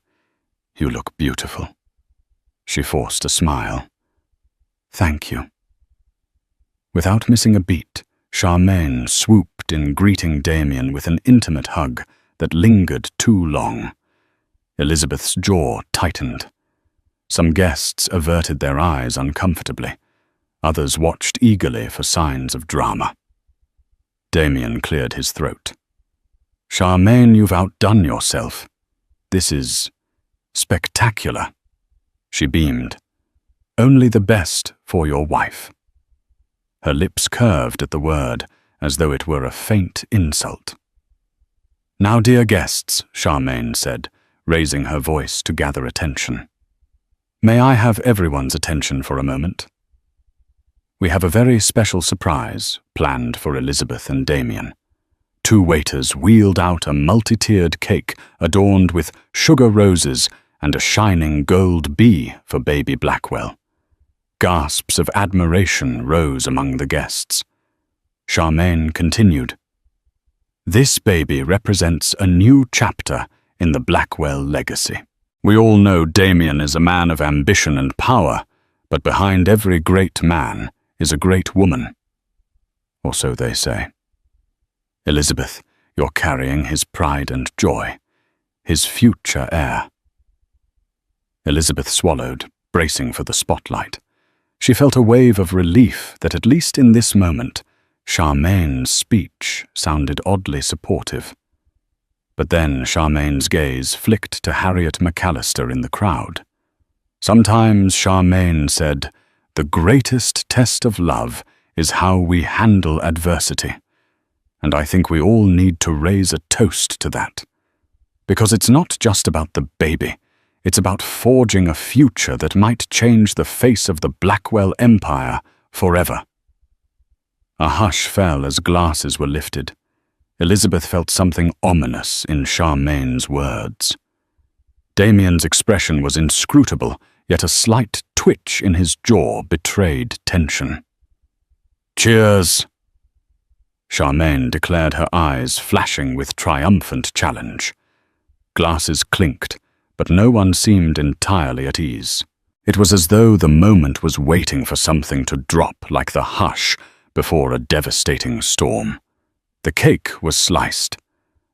You look beautiful. She forced a smile. Thank you. Without missing a beat, Charmaine swooped in, greeting Damien with an intimate hug that lingered too long. Elizabeth's jaw tightened. Some guests averted their eyes uncomfortably. Others watched eagerly for signs of drama. Damien cleared his throat. Charmaine, you've outdone yourself. This is spectacular. She beamed. Only the best for your wife. Her lips curved at the word, as though it were a faint insult. Now, dear guests, Charmaine said, raising her voice to gather attention. May I have everyone's attention for a moment? We have a very special surprise planned for Elizabeth and Damien. Two waiters wheeled out a multi-tiered cake adorned with sugar roses and a shining gold bee for baby Blackwell. Gasps of admiration rose among the guests. Charmaine continued. This baby represents a new chapter in the Blackwell legacy. We all know Damien is a man of ambition and power, but behind every great man is a great woman. Or so they say. Elizabeth, you're carrying his pride and joy, his future heir. Elizabeth swallowed, bracing for the spotlight. She felt a wave of relief that, at least in this moment, Charmaine's speech sounded oddly supportive. But then Charmaine's gaze flicked to Harriet McAllister in the crowd. Sometimes, Charmaine said, the greatest test of love is how we handle adversity. And I think we all need to raise a toast to that. Because it's not just about the baby. It's about forging a future that might change the face of the Blackwell Empire forever. A hush fell as glasses were lifted. Elizabeth felt something ominous in Charmaine's words. Damien's expression was inscrutable, yet a slight twitch in his jaw betrayed tension. Cheers! Charmaine declared, her eyes flashing with triumphant challenge. Glasses clinked, but no one seemed entirely at ease. It was as though the moment was waiting for something to drop like the hush before a devastating storm. The cake was sliced.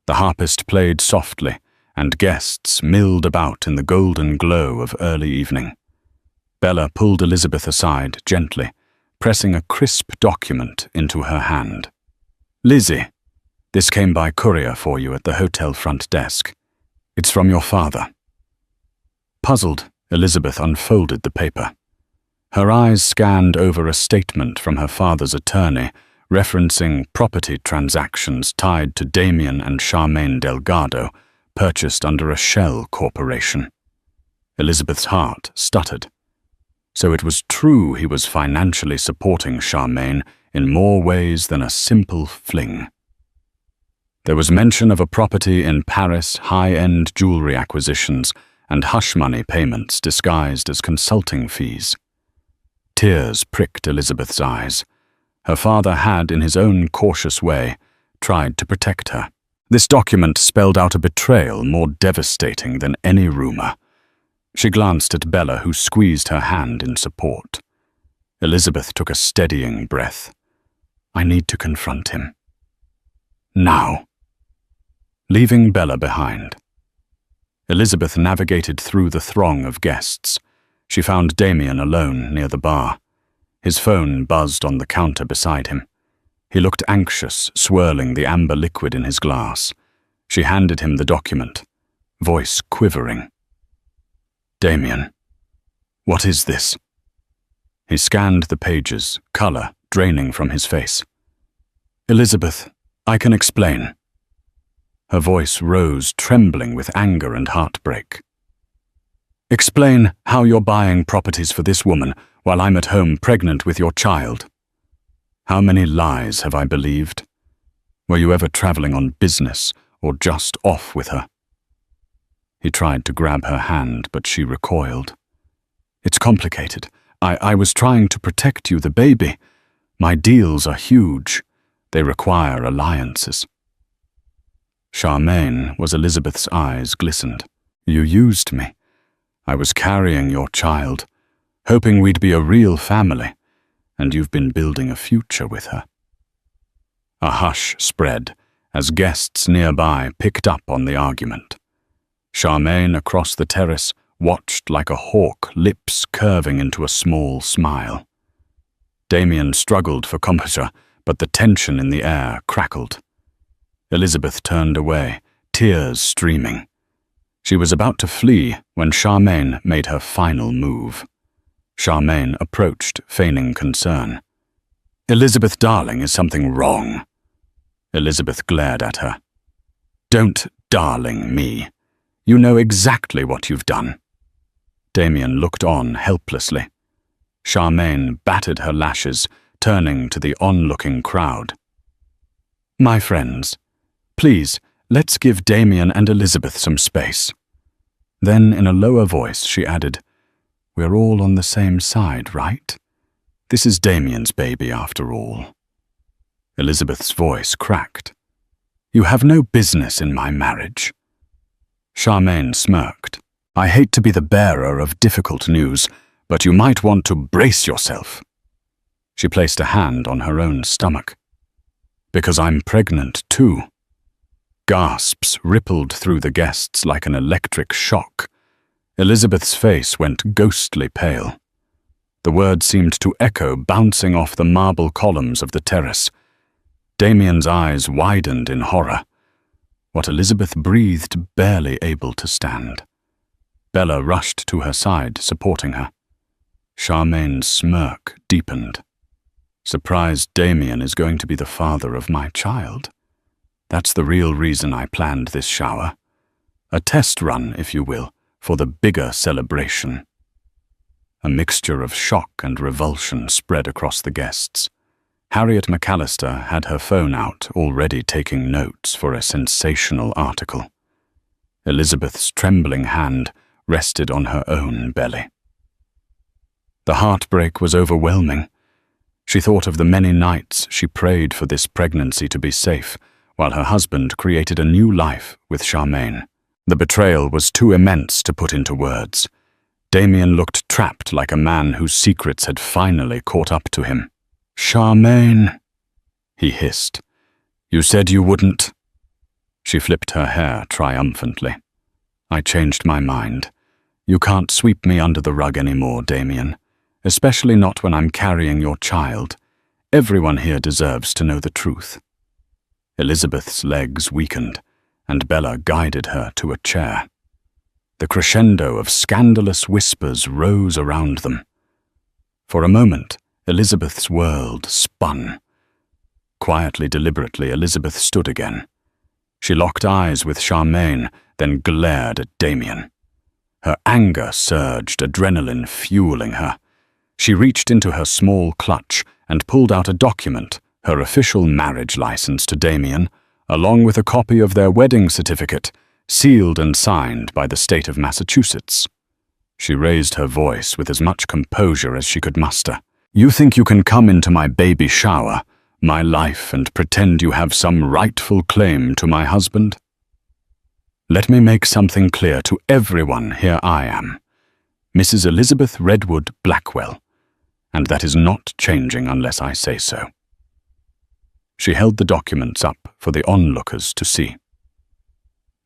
The harpist played softly, and guests milled about in the golden glow of early evening. Bella pulled Elizabeth aside gently, pressing a crisp document into her hand. "Lizzie, this came by courier for you at the hotel front desk. It's from your father." Puzzled, Elizabeth unfolded the paper. Her eyes scanned over a statement from her father's attorney referencing property transactions tied to Damien and Charmaine Delgado, purchased under a shell corporation. Elizabeth's heart stuttered. So it was true he was financially supporting Charmaine in more ways than a simple fling. There was mention of a property in Paris, high-end jewelry acquisitions, and hush money payments disguised as consulting fees. Tears pricked Elizabeth's eyes. Her father had, in his own cautious way, tried to protect her. This document spelled out a betrayal more devastating than any rumor. She glanced at Bella, who squeezed her hand in support. Elizabeth took a steadying breath. "I need to confront him. Now." Leaving Bella behind, Elizabeth navigated through the throng of guests. She found Damien alone near the bar. His phone buzzed on the counter beside him. He looked anxious, swirling the amber liquid in his glass. She handed him the document, voice quivering. "Damien, what is this?" He scanned the pages, color draining from his face. "Elizabeth, I can explain." Her voice rose, trembling with anger and heartbreak. "Explain how you're buying properties for this woman while I'm at home pregnant with your child. How many lies have I believed? Were you ever traveling on business or just off with her?" He tried to grab her hand, but she recoiled. "It's complicated. I was trying to protect you, the baby. My deals are huge. They require alliances." Charmaine was Elizabeth's eyes glistened. "You used me. I was carrying your child, hoping we'd be a real family, and you've been building a future with her." A hush spread as guests nearby picked up on the argument. Charmaine across the terrace watched like a hawk, lips curving into a small smile. Damien struggled for composure, but the tension in the air crackled. Elizabeth turned away, tears streaming. She was about to flee when Charmaine made her final move. Charmaine approached, feigning concern. "Elizabeth, darling, is something wrong?" Elizabeth glared at her. "Don't darling me. You know exactly what you've done." Damien looked on helplessly. Charmaine battered her lashes, turning to the onlooking crowd. "My friends, please, let's give Damien and Elizabeth some space." Then, in a lower voice, she added, "We're all on the same side, right? This is Damien's baby, after all." Elizabeth's voice cracked. "You have no business in my marriage." Charmaine smirked. "I hate to be the bearer of difficult news, but you might want to brace yourself." She placed a hand on her own stomach. "Because I'm pregnant, too." Gasps rippled through the guests like an electric shock. Elizabeth's face went ghostly pale. The words seemed to echo, bouncing off the marble columns of the terrace. Damien's eyes widened in horror. What Elizabeth breathed, barely able to stand. Bella rushed to her side, supporting her. Charmaine's smirk deepened. "Surprised Damien is going to be the father of my child. That's the real reason I planned this shower. A test run, if you will, for the bigger celebration." A mixture of shock and revulsion spread across the guests. Harriet McAllister had her phone out, already taking notes for a sensational article. Elizabeth's trembling hand rested on her own belly. The heartbreak was overwhelming. She thought of the many nights she prayed for this pregnancy to be safe, while her husband created a new life with Charmaine. The betrayal was too immense to put into words. Damien looked trapped like a man whose secrets had finally caught up to him. "Charmaine," he hissed. "You said you wouldn't." She flipped her hair triumphantly. "I changed my mind. You can't sweep me under the rug anymore, Damien, especially not when I'm carrying your child. Everyone here deserves to know the truth." Elizabeth's legs weakened, and Bella guided her to a chair. The crescendo of scandalous whispers rose around them. For a moment, Elizabeth's world spun. Quietly, deliberately, Elizabeth stood again. She locked eyes with Charmaine, then glared at Damien. Her anger surged, adrenaline fueling her. She reached into her small clutch and pulled out a document, her official marriage license to Damien, along with a copy of their wedding certificate, sealed and signed by the state of Massachusetts. She raised her voice with as much composure as she could muster. "You think you can come into my baby shower, my life, and pretend you have some rightful claim to my husband? Let me make something clear to everyone. Here I am, Mrs. Elizabeth Redwood Blackwell, and that is not changing unless I say so." She held the documents up for the onlookers to see.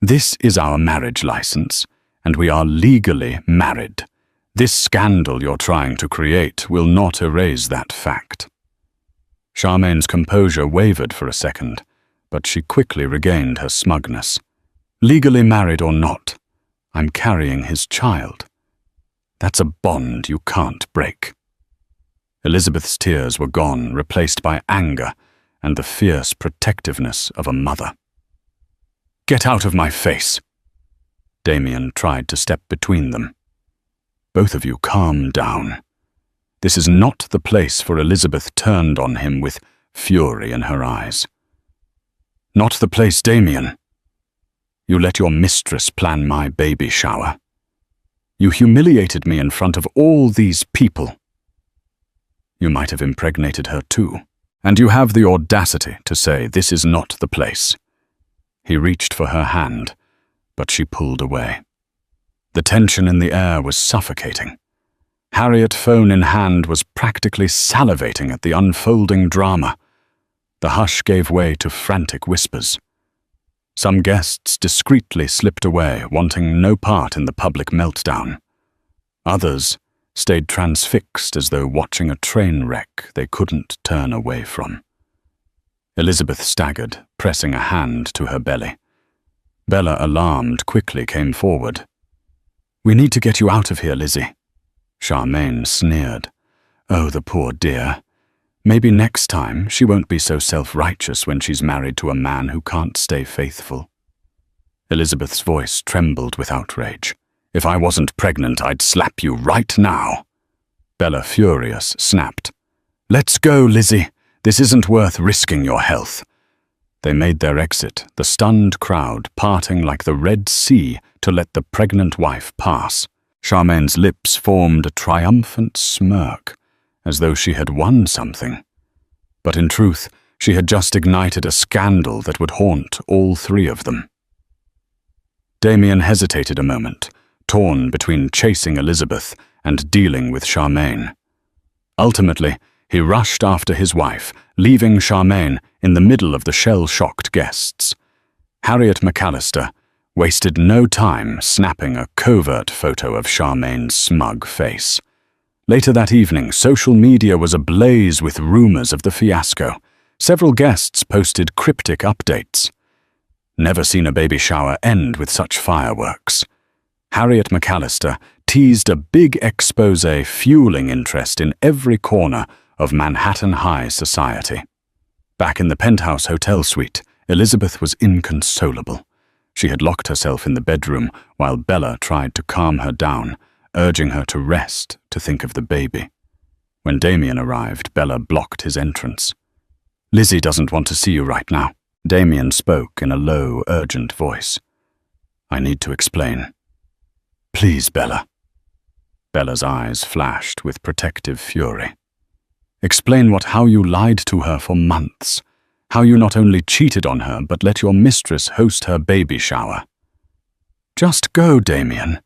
"This is our marriage license, and we are legally married. This scandal you're trying to create will not erase that fact." Charmaine's composure wavered for a second, but she quickly regained her smugness. "Legally married or not, I'm carrying his child. That's a bond you can't break." Elizabeth's tears were gone, replaced by anger and the fierce protectiveness of a mother. "Get out of my face!" Damien tried to step between them. "Both of you calm down. This is not the place for..." Elizabeth turned on him with fury in her eyes. "Not the place, Damien. You let your mistress plan my baby shower. You humiliated me in front of all these people. You might have impregnated her too, and you have the audacity to say this is not the place." He reached for her hand, but she pulled away. The tension in the air was suffocating. Harriet, phone in hand, was practically salivating at the unfolding drama. The hush gave way to frantic whispers. Some guests discreetly slipped away, wanting no part in the public meltdown. Others stayed transfixed as though watching a train wreck they couldn't turn away from. Elizabeth staggered, pressing a hand to her belly. Bella, alarmed, quickly came forward. "We need to get you out of here, Lizzie." Charmaine sneered. "Oh, the poor dear. Maybe next time she won't be so self-righteous when she's married to a man who can't stay faithful." Elizabeth's voice trembled with outrage. "If I wasn't pregnant, I'd slap you right now." Bella, furious, snapped. "Let's go, Lizzie. This isn't worth risking your health." They made their exit, the stunned crowd parting like the Red Sea to let the pregnant wife pass. Charmaine's lips formed a triumphant smirk, as though she had won something. But in truth, she had just ignited a scandal that would haunt all three of them. Damien hesitated a moment, torn between chasing Elizabeth and dealing with Charmaine. Ultimately, he rushed after his wife, leaving Charmaine in the middle of the shell-shocked guests. Harriet McAllister wasted no time snapping a covert photo of Charmaine's smug face. Later that evening, social media was ablaze with rumors of the fiasco. Several guests posted cryptic updates. "Never seen a baby shower end with such fireworks." Harriet McAllister teased a big expose fueling interest in every corner of Manhattan high society. Back in the penthouse hotel suite, Elizabeth was inconsolable. She had locked herself in the bedroom while Bella tried to calm her down, urging her to rest, to think of the baby. When Damien arrived, Bella blocked his entrance. "Lizzie doesn't want to see you right now." Damien spoke in a low, urgent voice. "I need to explain. Please, Bella." Bella's eyes flashed with protective fury. "Explain how you lied to her for months. How you not only cheated on her, but let your mistress host her baby shower." "Just go, Damien.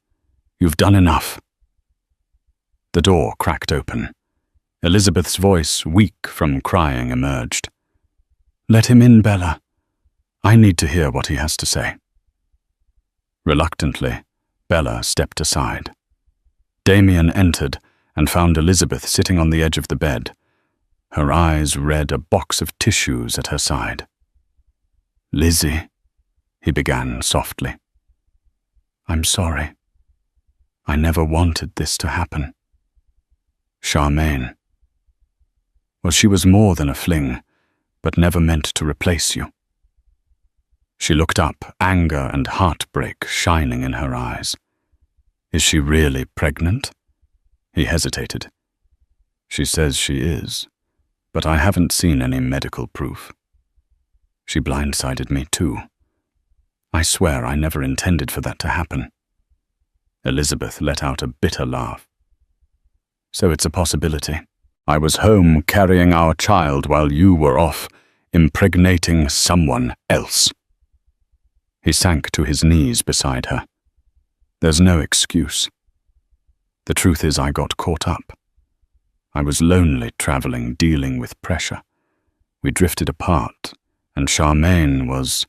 You've done enough." The door cracked open. Elizabeth's voice, weak from crying, emerged. "Let him in, Bella. I need to hear what he has to say." Reluctantly, Bella stepped aside. Damien entered and found Elizabeth sitting on the edge of the bed. Her eyes read a box of tissues at her side. "Lizzie," he began softly. "I'm sorry. I never wanted this to happen." "Charmaine." "Well, she was more than a fling, but never meant to replace you." She looked up, anger and heartbreak shining in her eyes. "Is she really pregnant?" He hesitated. "She says she is, but I haven't seen any medical proof. She blindsided me too. I swear I never intended for that to happen." Elizabeth let out a bitter laugh. "So it's a possibility. I was home carrying our child while you were off impregnating someone else." He sank to his knees beside her. "There's no excuse. The truth is I got caught up. I was lonely traveling, dealing with pressure. We drifted apart, and Charmaine was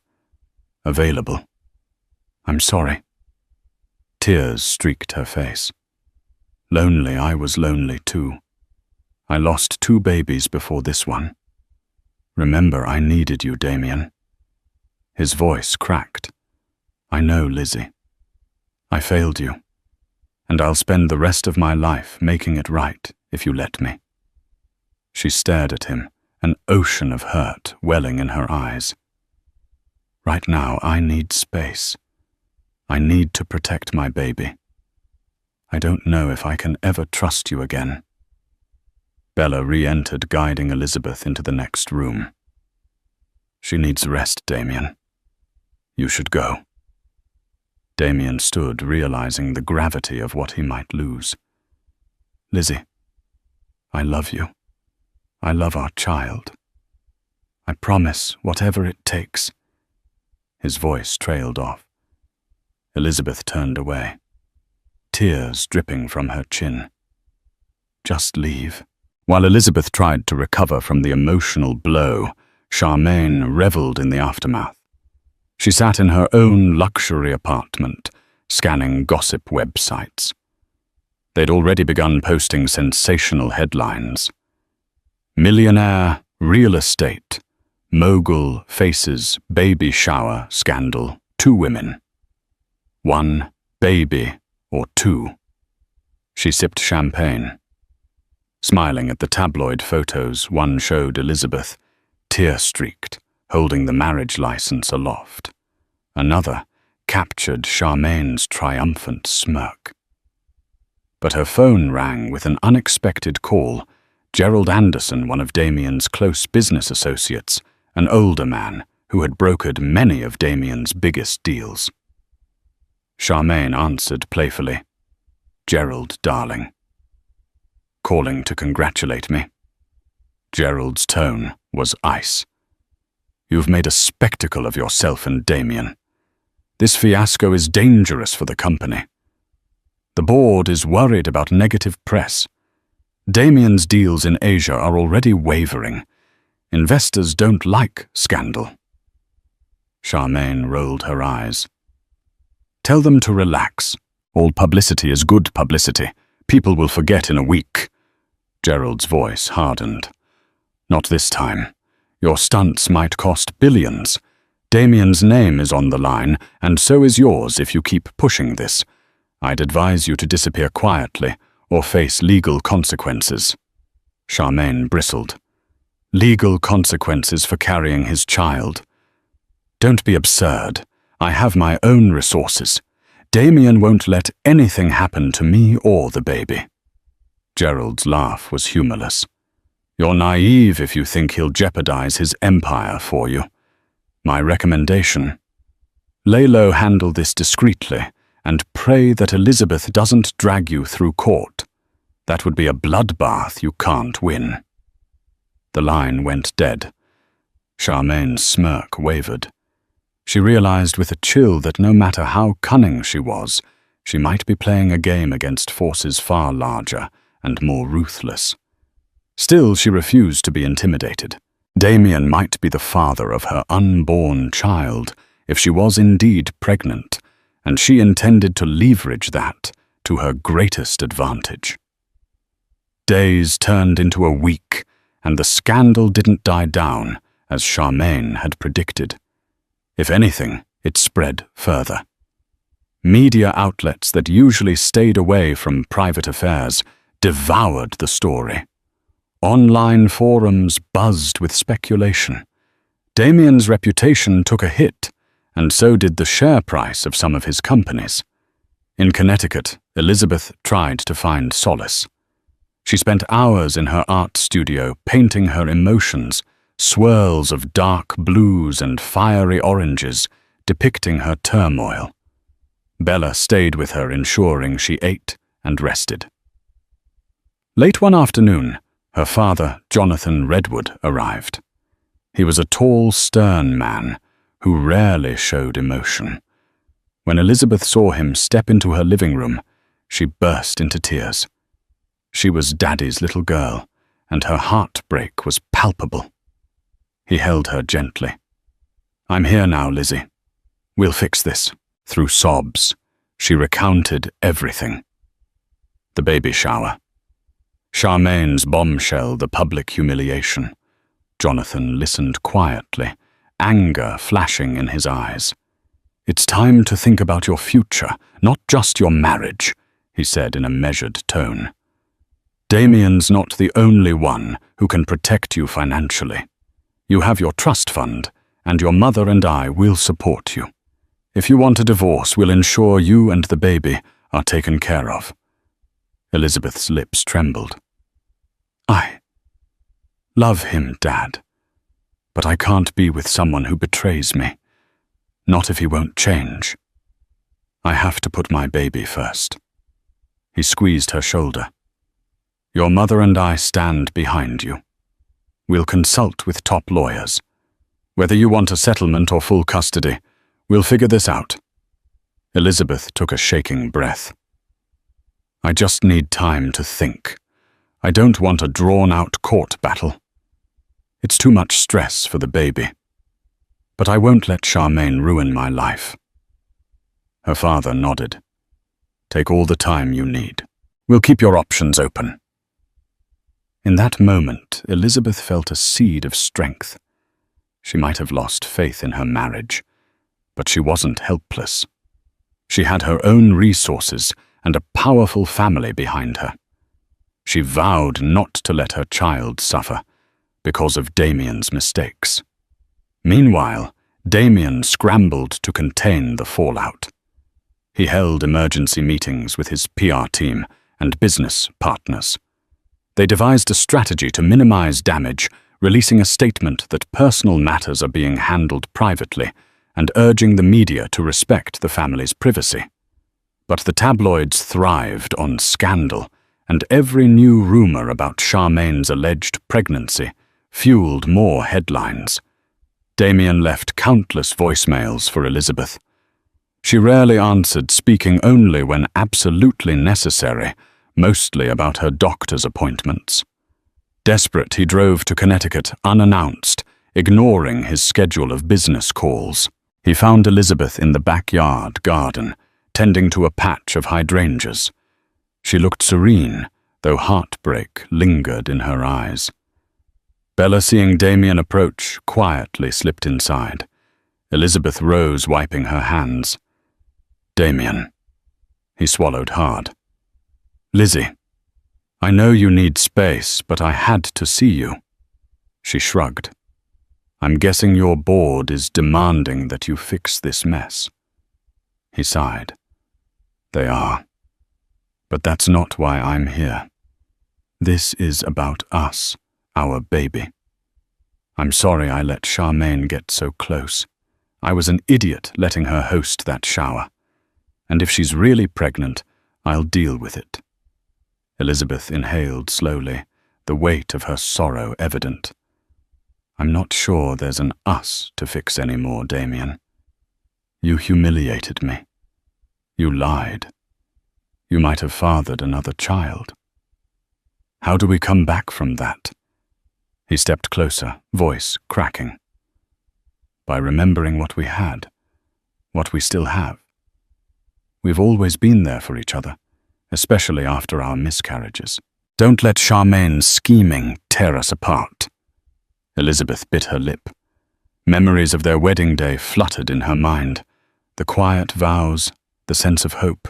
available. I'm sorry." Tears streaked her face. "Lonely, I was lonely too. I lost 2 babies before this one. Remember, I needed you, Damien." His voice cracked. "I know, Lizzie. I failed you, and I'll spend the rest of my life making it right if you let me." She stared at him, an ocean of hurt welling in her eyes. "Right now, I need space. I need to protect my baby. I don't know if I can ever trust you again." Bella re-entered, guiding Elizabeth into the next room. "She needs rest, Damien. You should go." Damien stood, realizing the gravity of what he might lose. "Lizzie, I love you. I love our child. I promise, whatever it takes." His voice trailed off. Elizabeth turned away, tears dripping from her chin. "Just leave." While Elizabeth tried to recover from the emotional blow, Charmaine reveled in the aftermath. She sat in her own luxury apartment, scanning gossip websites. They'd already begun posting sensational headlines. "Millionaire, real estate, mogul faces baby shower scandal, 2 women. 1 baby or 2. She sipped champagne. Smiling at the tabloid photos, one showed Elizabeth, tear-streaked, holding the marriage license aloft. Another captured Charmaine's triumphant smirk. But her phone rang with an unexpected call. Gerald Anderson, one of Damien's close business associates, an older man who had brokered many of Damien's biggest deals. Charmaine answered playfully. "Gerald, darling." "Calling to congratulate me?" Gerald's tone was ice. "You've made a spectacle of yourself and Damien. This fiasco is dangerous for the company. The board is worried about negative press. Damien's deals in Asia are already wavering. Investors don't like scandal." Charmaine rolled her eyes. "Tell them to relax. All publicity is good publicity. People will forget in a week." Gerald's voice hardened. "Not this time. Your stunts might cost billions. Damien's name is on the line, and so is yours if you keep pushing this. I'd advise you to disappear quietly or face legal consequences." Charmaine bristled. "Legal consequences for carrying his child? Don't be absurd. I have my own resources. Damien won't let anything happen to me or the baby." Gerald's laugh was humorless. "You're naive if you think he'll jeopardize his empire for you. My recommendation: lay low, handle this discreetly, and pray that Elizabeth doesn't drag you through court. That would be a bloodbath you can't win." The line went dead. Charmaine's smirk wavered. She realized with a chill that no matter how cunning she was, she might be playing a game against forces far larger and more ruthless. Still, she refused to be intimidated. Damien might be the father of her unborn child if she was indeed pregnant, and she intended to leverage that to her greatest advantage. Days turned into a week, and the scandal didn't die down, as Charmaine had predicted. If anything, it spread further. Media outlets that usually stayed away from private affairs devoured the story. Online forums buzzed with speculation. Damien's reputation took a hit, and so did the share price of some of his companies. In Connecticut, Elizabeth tried to find solace. She spent hours in her art studio painting her emotions, swirls of dark blues and fiery oranges depicting her turmoil. Bella stayed with her, ensuring she ate and rested. Late one afternoon, her father, Jonathan Redwood, arrived. He was a tall, stern man who rarely showed emotion. When Elizabeth saw him step into her living room, she burst into tears. She was Daddy's little girl, and her heartbreak was palpable. He held her gently. "I'm here now, Lizzie. We'll fix this." Through sobs, she recounted everything. The baby shower. Charmaine's bombshell, the public humiliation. Jonathan listened quietly, anger flashing in his eyes. "It's time to think about your future, not just your marriage," he said in a measured tone. "Damien's not the only one who can protect you financially. You have your trust fund, and your mother and I will support you. If you want a divorce, we'll ensure you and the baby are taken care of." Elizabeth's lips trembled. "I love him, Dad, but I can't be with someone who betrays me. Not if he won't change. I have to put my baby first." He squeezed her shoulder. "Your mother and I stand behind you. We'll consult with top lawyers. Whether you want a settlement or full custody, we'll figure this out." Elizabeth took a shaking breath. "I just need time to think. I don't want a drawn-out court battle. It's too much stress for the baby. But I won't let Charmaine ruin my life." Her father nodded. "Take all the time you need. We'll keep your options open." In that moment, Elizabeth felt a seed of strength. She might have lost faith in her marriage, but she wasn't helpless. She had her own resources and a powerful family behind her. She vowed not to let her child suffer because of Damien's mistakes. Meanwhile, Damien scrambled to contain the fallout. He held emergency meetings with his PR team and business partners. They devised a strategy to minimize damage, releasing a statement that personal matters are being handled privately and urging the media to respect the family's privacy. But the tabloids thrived on scandal, and every new rumor about Charmaine's alleged pregnancy fueled more headlines. Damien left countless voicemails for Elizabeth. She rarely answered, speaking only when absolutely necessary, mostly about her doctor's appointments. Desperate, he drove to Connecticut unannounced, ignoring his schedule of business calls. He found Elizabeth in the backyard garden, tending to a patch of hydrangeas. She looked serene, though heartbreak lingered in her eyes. Bella, seeing Damien approach, quietly slipped inside. Elizabeth rose, wiping her hands. "Damien." He swallowed hard. "Lizzie, I know you need space, but I had to see you." She shrugged. "I'm guessing your board is demanding that you fix this mess." He sighed. "They are. But that's not why I'm here. This is about us, our baby. I'm sorry I let Charmaine get so close. I was an idiot letting her host that shower. And if she's really pregnant, I'll deal with it." Elizabeth inhaled slowly, the weight of her sorrow evident. "I'm not sure there's an us to fix anymore, Damien. You humiliated me. You lied. You might have fathered another child." How do we come back from that? He stepped closer, voice cracking. By remembering what we had, what we still have. We've always been there for each other, especially after our miscarriages. Don't let Charmaine's scheming tear us apart. Elizabeth bit her lip. Memories of their wedding day fluttered in her mind, the quiet vows, the sense of hope.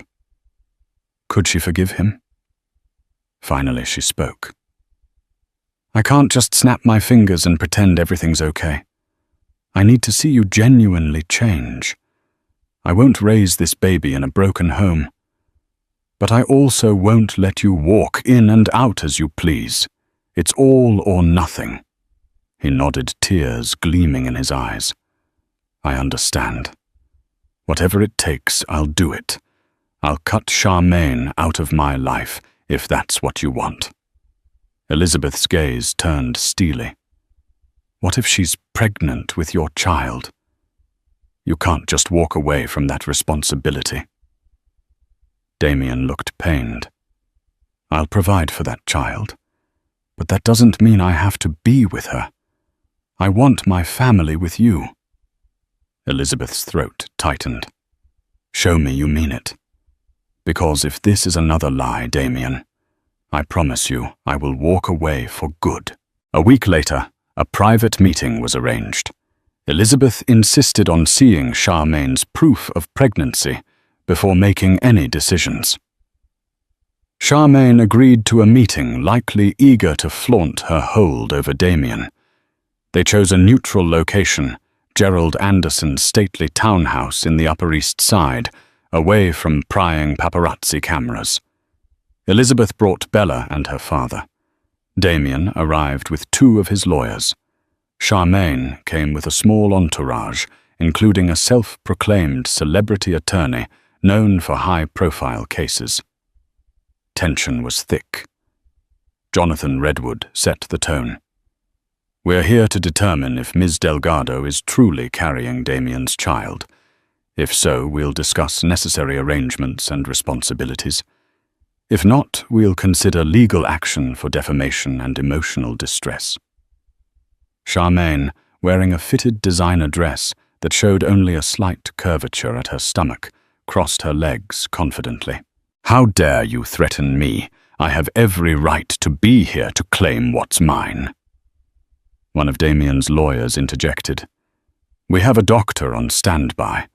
Could she forgive him? Finally she spoke. I can't just snap my fingers and pretend everything's okay. I need to see you genuinely change. I won't raise this baby in a broken home. But I also won't let you walk in and out as you please. It's all or nothing. He nodded, tears gleaming in his eyes. I understand. Whatever it takes, I'll do it. I'll cut Charmaine out of my life, if that's what you want. Elizabeth's gaze turned steely. What if she's pregnant with your child? You can't just walk away from that responsibility. Damien looked pained. I'll provide for that child, but that doesn't mean I have to be with her. I want my family with you. Elizabeth's throat tightened. Show me you mean it. Because if this is another lie, Damien, I promise you I will walk away for good. A week later, a private meeting was arranged. Elizabeth insisted on seeing Charmaine's proof of pregnancy before making any decisions. Charmaine agreed to a meeting, likely eager to flaunt her hold over Damien. They chose a neutral location, Gerald Anderson's stately townhouse in the Upper East Side, away from prying paparazzi cameras. Elizabeth brought Bella and her father. Damien arrived with 2 of his lawyers. Charmaine came with a small entourage, including a self-proclaimed celebrity attorney known for high-profile cases. Tension was thick. Jonathan Redwood set the tone. We're here to determine if Ms. Delgado is truly carrying Damien's child. If so, we'll discuss necessary arrangements and responsibilities. If not, we'll consider legal action for defamation and emotional distress. Charmaine, wearing a fitted designer dress that showed only a slight curvature at her stomach, crossed her legs confidently. How dare you threaten me? I have every right to be here to claim what's mine. One of Damien's lawyers interjected. We have a doctor on standby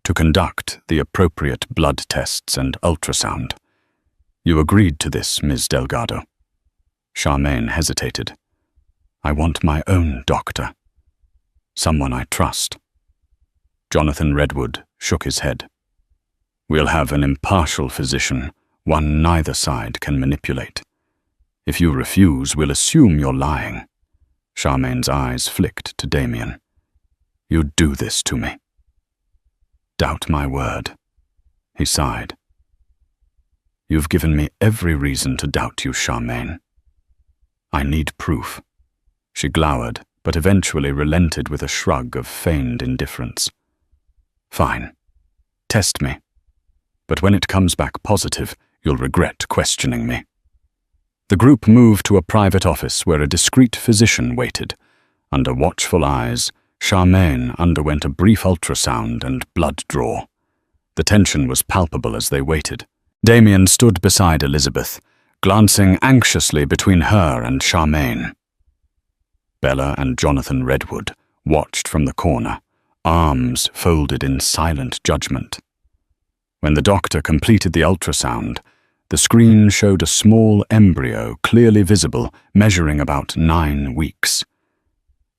to conduct the appropriate blood tests and ultrasound. You agreed to this, Ms. Delgado. Charmaine hesitated. I want my own doctor. Someone I trust. Jonathan Redwood shook his head. We'll have an impartial physician, one neither side can manipulate. If you refuse, we'll assume you're lying. Charmaine's eyes flicked to Damien. You'd do this to me. Doubt my word. He sighed. You've given me every reason to doubt you, Charmaine. I need proof. She glowered, but eventually relented with a shrug of feigned indifference. Fine. Test me. But when it comes back positive, you'll regret questioning me. The group moved to a private office where a discreet physician waited. Under watchful eyes, Charmaine underwent a brief ultrasound and blood draw. The tension was palpable as they waited. Damien stood beside Elizabeth, glancing anxiously between her and Charmaine. Bella and Jonathan Redwood watched from the corner, arms folded in silent judgment. When the doctor completed the ultrasound, the screen showed a small embryo clearly visible, measuring about 9 weeks.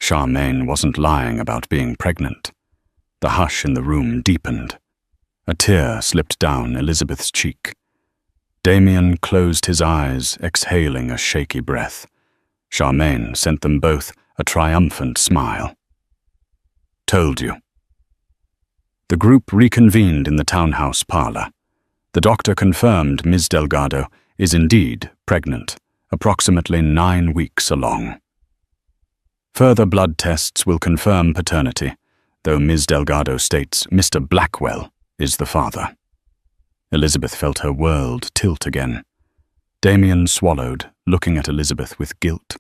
Charmaine wasn't lying about being pregnant. The hush in the room deepened. A tear slipped down Elizabeth's cheek. Damien closed his eyes, exhaling a shaky breath. Charmaine sent them both a triumphant smile. Told you. The group reconvened in the townhouse parlor. The doctor confirmed Ms. Delgado is indeed pregnant, approximately 9 weeks along. Further blood tests will confirm paternity, though Ms. Delgado states Mr. Blackwell is the father. Elizabeth felt her world tilt again. Damien swallowed, looking at Elizabeth with guilt.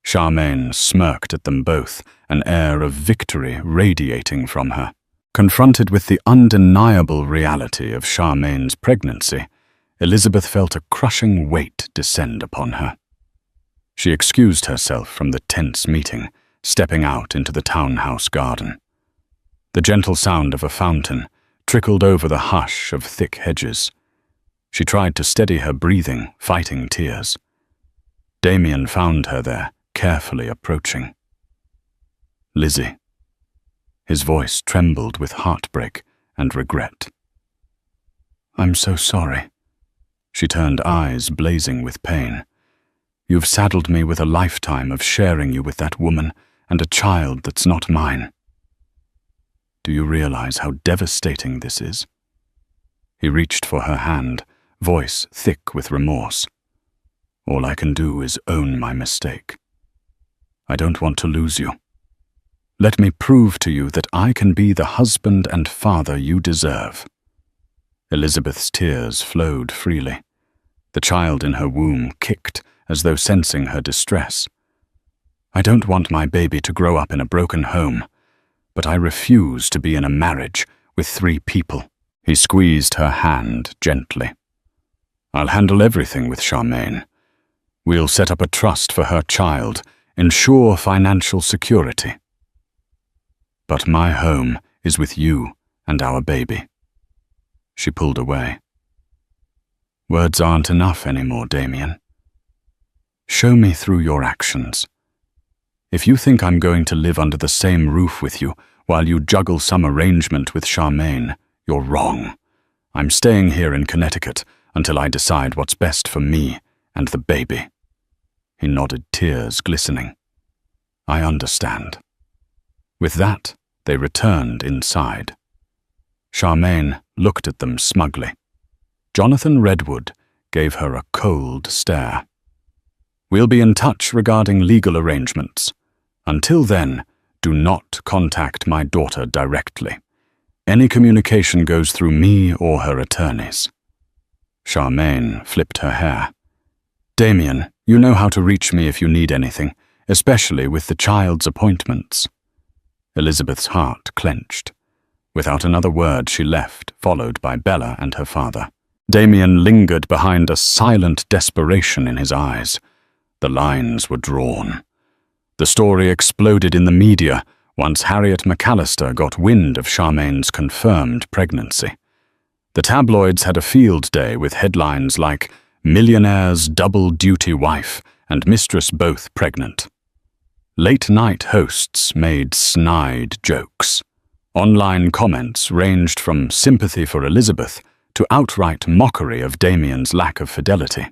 Charmaine smirked at them both, an air of victory radiating from her. Confronted with the undeniable reality of Charmaine's pregnancy, Elizabeth felt a crushing weight descend upon her. She excused herself from the tense meeting, stepping out into the townhouse garden. The gentle sound of a fountain trickled over the hush of thick hedges. She tried to steady her breathing, fighting tears. Damien found her there, carefully approaching. "Lizzie." His voice trembled with heartbreak and regret. "I'm so sorry." She turned eyes blazing with pain. "You've saddled me with a lifetime of sharing you with that woman and a child that's not mine. Do you realize how devastating this is?" He reached for her hand, voice thick with remorse. "All I can do is own my mistake. I don't want to lose you. Let me prove to you that I can be the husband and father you deserve." Elizabeth's tears flowed freely. The child in her womb kicked as though sensing her distress. "I don't want my baby to grow up in a broken home, but I refuse to be in a marriage with 3 people. He squeezed her hand gently. "I'll handle everything with Charmaine. We'll set up a trust for her child, ensure financial security. But my home is with you and our baby." She pulled away. "Words aren't enough anymore, Damien. Show me through your actions. If you think I'm going to live under the same roof with you while you juggle some arrangement with Charmaine, you're wrong. I'm staying here in Connecticut until I decide what's best for me and the baby." He nodded, tears glistening. "I understand." With that, they returned inside. Charmaine looked at them smugly. Jonathan Redwood gave her a cold stare. "We'll be in touch regarding legal arrangements. Until then, do not contact my daughter directly. Any communication goes through me or her attorneys." Charmaine flipped her hair. "Damien, you know how to reach me if you need anything, especially with the child's appointments." Elizabeth's heart clenched. Without another word, she left, followed by Bella and her father. Damien lingered behind a silent desperation in his eyes. The lines were drawn. The story exploded in the media once Harriet McAllister got wind of Charmaine's confirmed pregnancy. The tabloids had a field day with headlines like "Millionaire's double-duty wife and mistress both pregnant." Late-night hosts made snide jokes. Online comments ranged from sympathy for Elizabeth to outright mockery of Damien's lack of fidelity.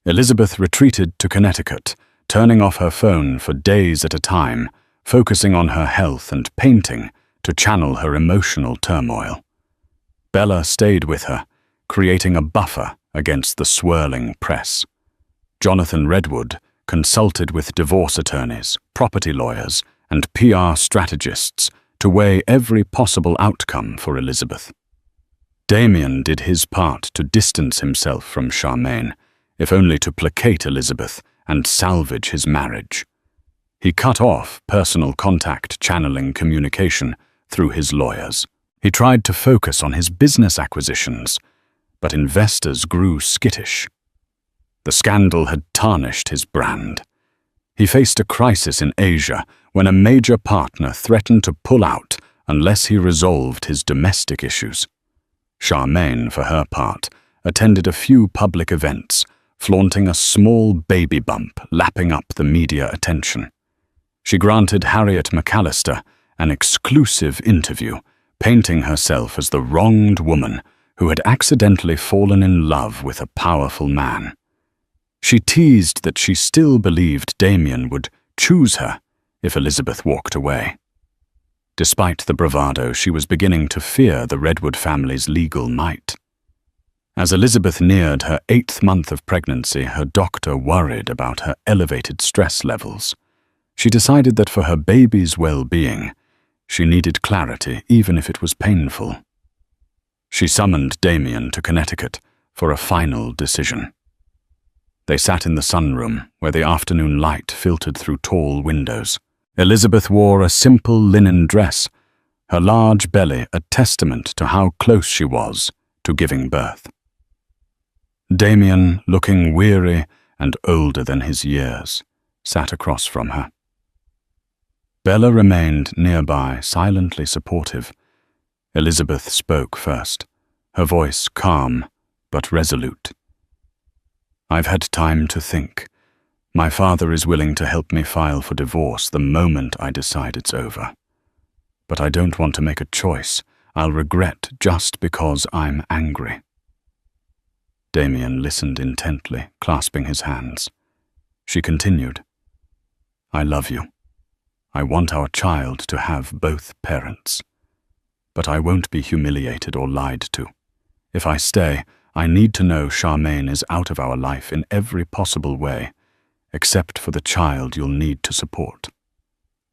Elizabeth retreated to Connecticut, turning off her phone for days at a time, focusing on her health and painting to channel her emotional turmoil. Bella stayed with her, creating a buffer against the swirling press. Jonathan Redwood consulted with divorce attorneys, property lawyers, and PR strategists to weigh every possible outcome for Elizabeth. Damien did his part to distance himself from Charmaine, if only to placate Elizabeth and salvage his marriage. He cut off personal contact channeling communication through his lawyers. He tried to focus on his business acquisitions, but investors grew skittish. The scandal had tarnished his brand. He faced a crisis in Asia when a major partner threatened to pull out unless he resolved his domestic issues. Charmaine, for her part, attended a few public events, flaunting a small baby bump lapping up the media attention. She granted Harriet McAllister an exclusive interview, painting herself as the wronged woman who had accidentally fallen in love with a powerful man. She teased that she still believed Damien would choose her if Elizabeth walked away. Despite the bravado, she was beginning to fear the Redwood family's legal might. As Elizabeth neared her 8th month of pregnancy, her doctor worried about her elevated stress levels. She decided that for her baby's well-being, she needed clarity even if it was painful. She summoned Damien to Connecticut for a final decision. They sat in the sunroom, where the afternoon light filtered through tall windows. Elizabeth wore a simple linen dress, her large belly a testament to how close she was to giving birth. Damien, looking weary and older than his years, sat across from her. Bella remained nearby, silently supportive. Elizabeth spoke first, her voice calm but resolute. "I've had time to think. My father is willing to help me file for divorce the moment I decide it's over. But I don't want to make a choice I'll regret just because I'm angry." Damien listened intently, clasping his hands. She continued, "I love you. I want our child to have both parents. But I won't be humiliated or lied to. If I stay, I need to know Charmaine is out of our life in every possible way, except for the child you'll need to support.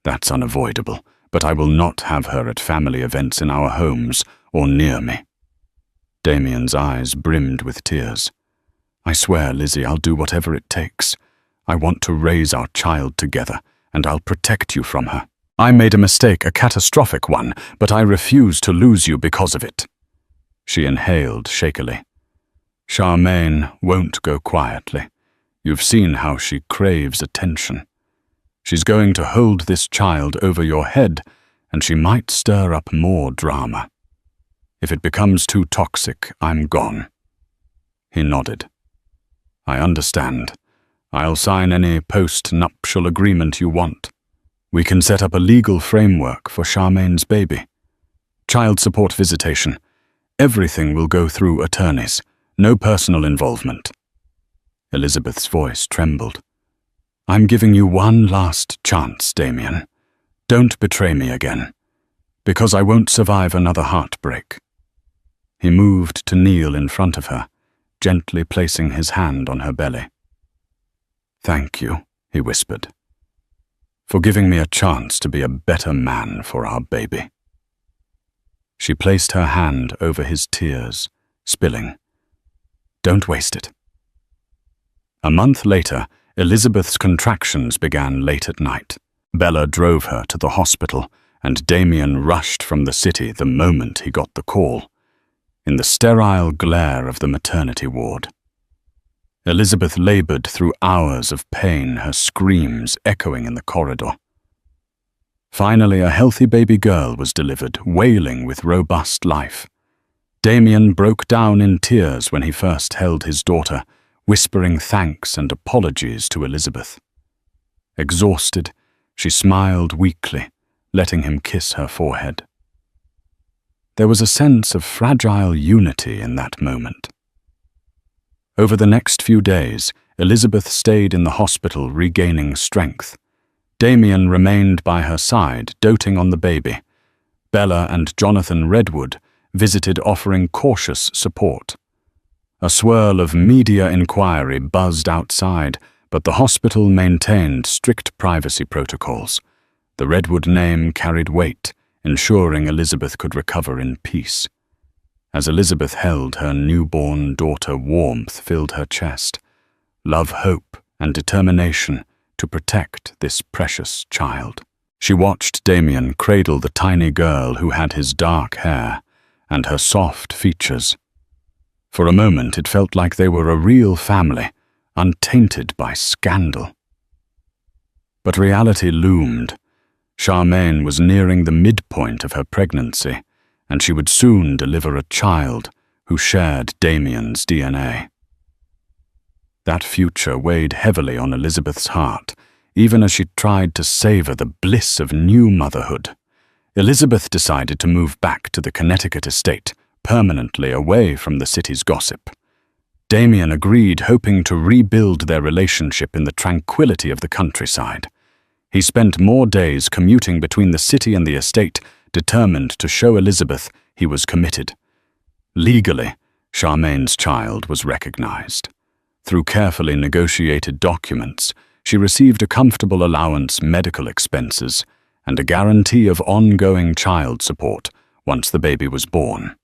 That's unavoidable, but I will not have her at family events in our homes or near me." Damien's eyes brimmed with tears. "I swear, Lizzie, I'll do whatever it takes. I want to raise our child together, and I'll protect you from her. I made a mistake, a catastrophic one, but I refuse to lose you because of it." She inhaled shakily. "Charmaine won't go quietly. You've seen how she craves attention. She's going to hold this child over your head, and she might stir up more drama. If it becomes too toxic, I'm gone." He nodded. "I understand. I'll sign any post-nuptial agreement you want. We can set up a legal framework for Charmaine's baby. Child support visitation. Everything will go through attorneys. No personal involvement." Elizabeth's voice trembled. "I'm giving you one last chance, Damien. Don't betray me again, because I won't survive another heartbreak." He moved to kneel in front of her, gently placing his hand on her belly. "Thank you," he whispered, "for giving me a chance to be a better man for our baby." She placed her hand over his tears, spilling. "Don't waste it." A month later, Elizabeth's contractions began late at night. Bella drove her to the hospital, and Damien rushed from the city the moment he got the call, in the sterile glare of the maternity ward. Elizabeth labored through hours of pain, her screams echoing in the corridor. Finally, a healthy baby girl was delivered, wailing with robust life. Damien broke down in tears when he first held his daughter, whispering thanks and apologies to Elizabeth. Exhausted, she smiled weakly, letting him kiss her forehead. There was a sense of fragile unity in that moment. Over the next few days, Elizabeth stayed in the hospital, regaining strength. Damien remained by her side, doting on the baby. Bella and Jonathan Redwood visited, offering cautious support. A swirl of media inquiry buzzed outside, but the hospital maintained strict privacy protocols. The Redwood name carried weight, ensuring Elizabeth could recover in peace. As Elizabeth held her newborn daughter, warmth filled her chest. Love, hope, and determination to protect this precious child. She watched Damien cradle the tiny girl who had his dark hair and her soft features. For a moment, it felt like they were a real family, untainted by scandal. But reality loomed. Charmaine was nearing the midpoint of her pregnancy, and she would soon deliver a child who shared Damien's DNA. That future weighed heavily on Elizabeth's heart, even as she tried to savor the bliss of new motherhood. Elizabeth decided to move back to the Connecticut estate, permanently away from the city's gossip. Damien agreed, hoping to rebuild their relationship in the tranquility of the countryside. He spent more days commuting between the city and the estate, determined to show Elizabeth he was committed. Legally, Charmaine's child was recognized. Through carefully negotiated documents, she received a comfortable allowance, medical expenses, and a guarantee of ongoing child support once the baby was born.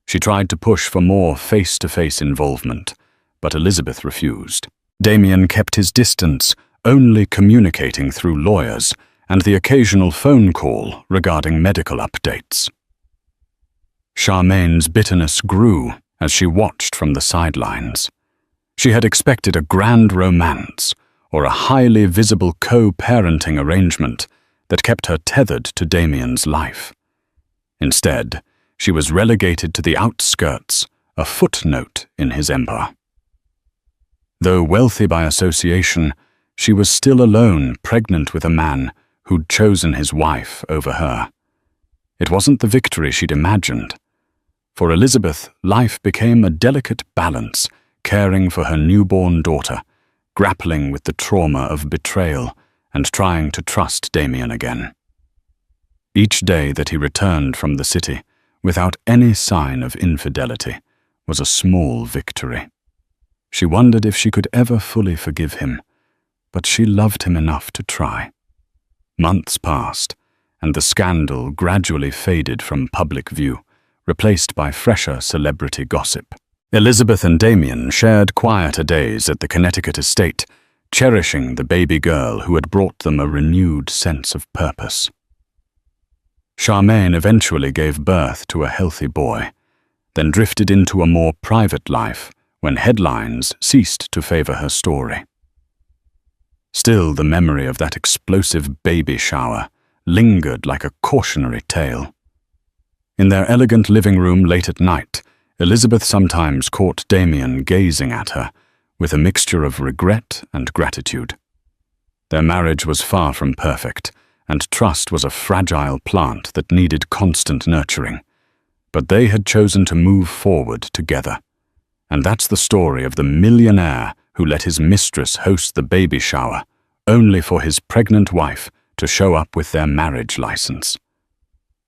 She tried to push for more face-to-face involvement, but Elizabeth refused. Damien kept his distance, only communicating through lawyers and the occasional phone call regarding medical updates. Charmaine's bitterness grew as she watched from the sidelines. She had expected a grand romance or a highly visible co-parenting arrangement that kept her tethered to Damien's life. Instead, she was relegated to the outskirts, a footnote in his empire. Though wealthy by association, she was still alone, pregnant with a man who'd chosen his wife over her. It wasn't the victory she'd imagined. For Elizabeth, life became a delicate balance, caring for her newborn daughter, grappling with the trauma of betrayal, and trying to trust Damien again. Each day that he returned from the city, without any sign of infidelity, was a small victory. She wondered if she could ever fully forgive him, but she loved him enough to try. Months passed, and the scandal gradually faded from public view, replaced by fresher celebrity gossip. Elizabeth and Damien shared quieter days at the Connecticut estate, cherishing the baby girl who had brought them a renewed sense of purpose. Charmaine eventually gave birth to a healthy boy, then drifted into a more private life when headlines ceased to favor her story. Still, the memory of that explosive baby shower lingered like a cautionary tale. In their elegant living room late at night, Elizabeth sometimes caught Damien gazing at her with a mixture of regret and gratitude. Their marriage was far from perfect, and trust was a fragile plant that needed constant nurturing. But they had chosen to move forward together. And that's the story of the millionaire who let his mistress host the baby shower, only for his pregnant wife to show up with their marriage license.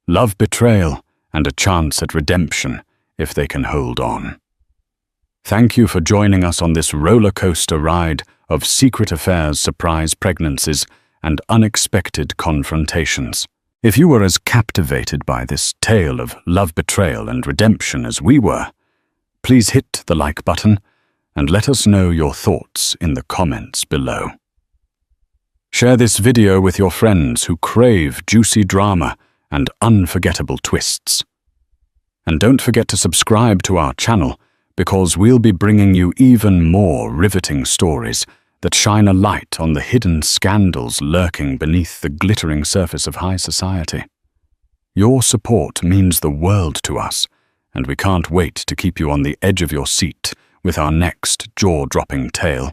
Love betrayal and a chance at redemption if they can hold on. Thank you for joining us on this roller coaster ride of secret affairs, surprise pregnancies, and unexpected confrontations. If you were as captivated by this tale of love betrayal and redemption as we were, please hit the like button and let us know your thoughts in the comments below. Share this video with your friends who crave juicy drama and unforgettable twists. And don't forget to subscribe to our channel, because we'll be bringing you even more riveting stories that shine a light on the hidden scandals lurking beneath the glittering surface of high society. Your support means the world to us, and we can't wait to keep you on the edge of your seat with our next jaw-dropping tale.